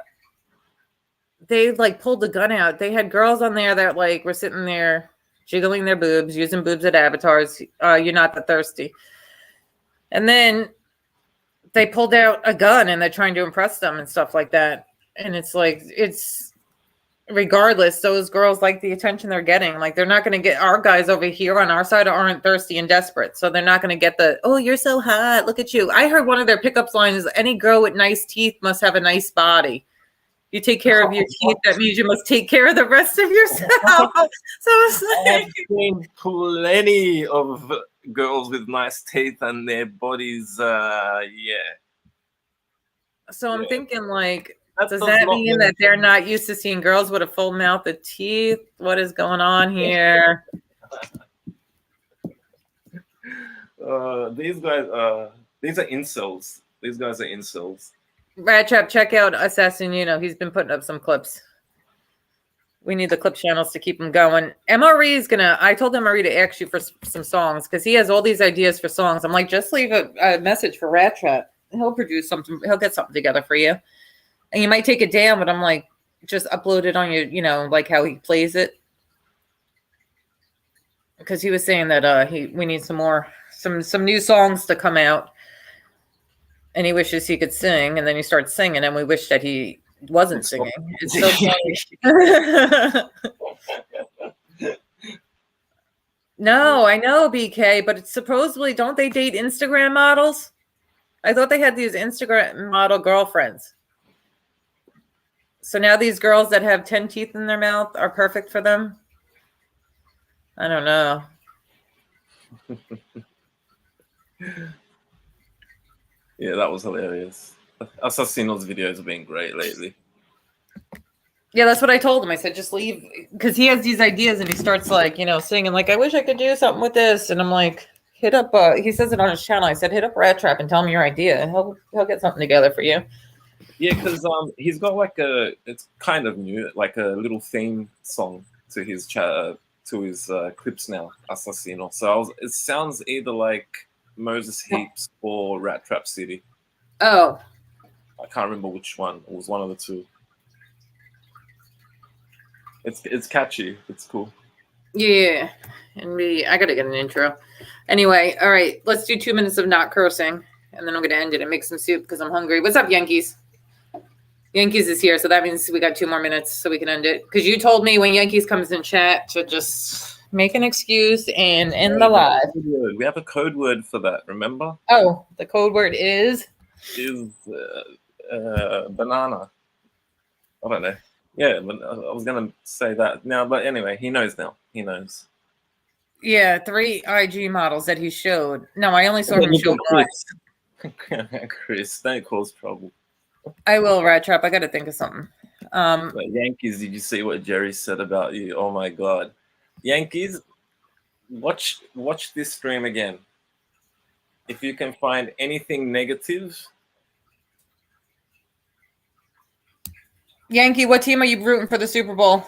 they like pulled the gun out. They had girls on there that like were sitting there jiggling their boobs, using boobs as avatars. You're not that thirsty. And then they pulled out a gun and they're trying to impress them and stuff like that. And it's like, it's regardless, those girls like the attention they're getting. Like, they're not going to get, our guys over here on our side aren't thirsty and desperate. So they're not going to get the, oh, you're so hot, look at you. I heard one of their pickups lines is, any girl with nice teeth must have a nice body. You take care of your teeth, that means you must take care of the rest of yourself. So it's like, I've seen plenty of girls with nice teeth and their bodies, yeah. so I'm thinking, like, That does does that not mean mean- that they're not used to seeing girls with a full mouth of teeth? What is going on here? These guys, these are incels. These guys are incels. Rat Trap, check out Assassin. He's been putting up some clips. We need the clip channels to keep him going. MRE is gonna. I told MRE to ask you for some songs because he has all these ideas for songs. I'm like, just leave a message for Rat Trap. He'll produce something. He'll get something together for you. And you might take it down, but I'm like, just upload it on your, like how he plays it. Because he was saying that we need some new songs to come out. And he wishes he could sing, and then he starts singing, and we wish that he wasn't singing. It's so funny. No, I know, BK, but it's supposedly, don't they date Instagram models? I thought they had these Instagram model girlfriends. So now these girls that have 10 teeth in their mouth are perfect for them? I don't know. Yeah, that was hilarious. Assassino's videos have been great lately. Yeah, that's what I told him. I said, just leave, because he has these ideas and he starts like, singing like, I wish I could do something with this. And I'm like, hit up, he says it on his channel. I said, hit up Rat Trap and tell him your idea. He'll get something together for you. Yeah, because he's got like it's kind of new, like a little theme song to his clips now, Assassino. So it sounds either like Moses Heaps or Rat Trap City. Oh. I can't remember which one. It was one of the two. It's catchy. It's cool. Yeah. And I gotta get an intro. Anyway, all right. Let's do 2 minutes of not cursing. And then I'm gonna end it and make some soup because I'm hungry. What's up, Yankees? Yankees is here, so that means we got 2 more minutes so we can end it. Because you told me when Yankees comes in chat to just make an excuse and end the live. We have a code word for that, remember? Oh, the code word is banana. I don't know. Yeah, but I was gonna say that now, but anyway, he knows now. He knows. Yeah, 3 IG models that he showed. No, I only saw him show one. Chris, don't cause trouble. I will, Rat Trap. I got to think of something. But Yankees, did you see what Jerry said about you? Oh my God, Yankees, watch this stream again. If you can find anything negative, Yankee, what team are you rooting for the Super Bowl?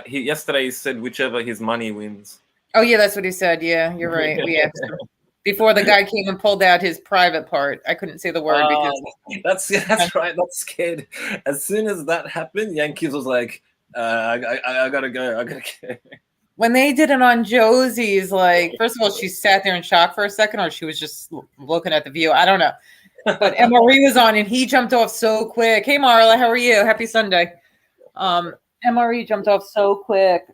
yesterday he said whichever his money wins. Oh yeah, that's what he said. Yeah, you're right. We asked him before the guy came and pulled out his private part. I couldn't say the word because that's right. That's scared. As soon as that happened, Yankees was like, I gotta go. I gotta go. When they did it on Josie's, like, first of all, she sat there in shock for a second, or she was just looking at the view. I don't know. But MRE was on, and he jumped off so quick. Hey, Marla, how are you? Happy Sunday. MRE jumped off so quick.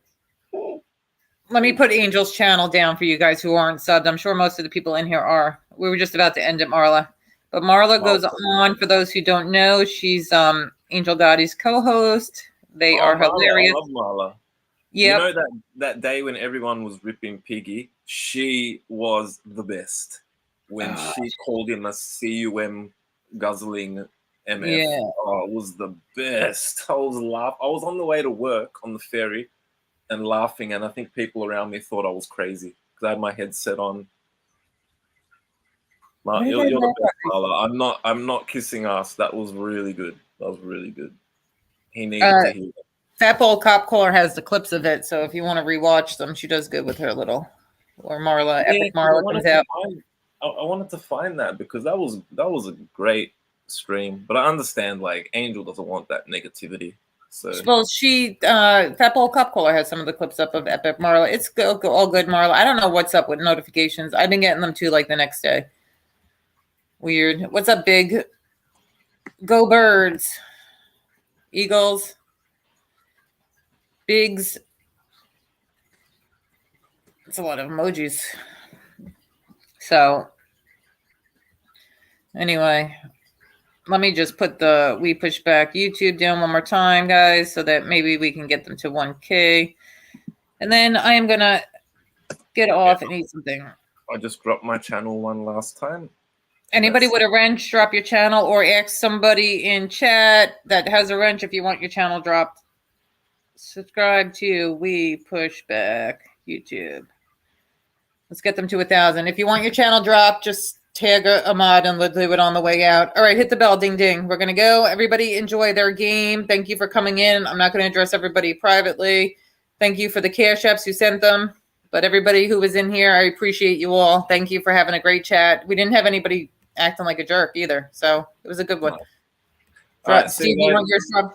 Let me put Angel's channel down for you guys who aren't subbed. I'm sure most of the people in here are. We were just about to end it, Marla. But Marla goes on. For those who don't know, she's Angel Dottie's co-host. They are hilarious. I love Marla. Yep. You know that day when everyone was ripping Piggy, she was the best. When she called him a cum guzzling MF, Yeah. it was the best. I was on the way to work on the ferry and laughing, and I think people around me thought I was crazy because I had my headset on. You're the best, Marla. I'm not kissing ass. That was really good. That was really good. He needed to hear that. Fat Bowl Cop Caller has the clips of it, so if you want to rewatch them, she does good with her little. Or Marla, Epic Marla comes out. I wanted to find that because that was a great stream, but I understand like Angel doesn't want that negativity. So well, Fat Bowl Cop Caller has some of the clips up of Epic Marla. It's all good, Marla. I don't know what's up with notifications. I've been getting them too, like the next day. Weird. What's up, Big? Go Birds, Eagles. Bigs. It's a lot of emojis. So anyway, let me just put the We Push Back YouTube down one more time, guys, so that maybe we can get them to 1K. And then I am going to get off and eat something. I just dropped my channel one last time. Anybody with a wrench, drop your channel or ask somebody in chat that has a wrench if you want your channel dropped. Subscribe to We Push Back YouTube. Let's get them to 1,000. If you want your channel dropped, just tag a mod and we'll do it on the way out. All right, hit the bell, ding, ding. We're going to go. Everybody enjoy their game. Thank you for coming in. I'm not going to address everybody privately. Thank you for the cash apps who sent them. But everybody who was in here, I appreciate you all. Thank you for having a great chat. We didn't have anybody acting like a jerk either. So it was a good one. All right, Steve, you want your sub?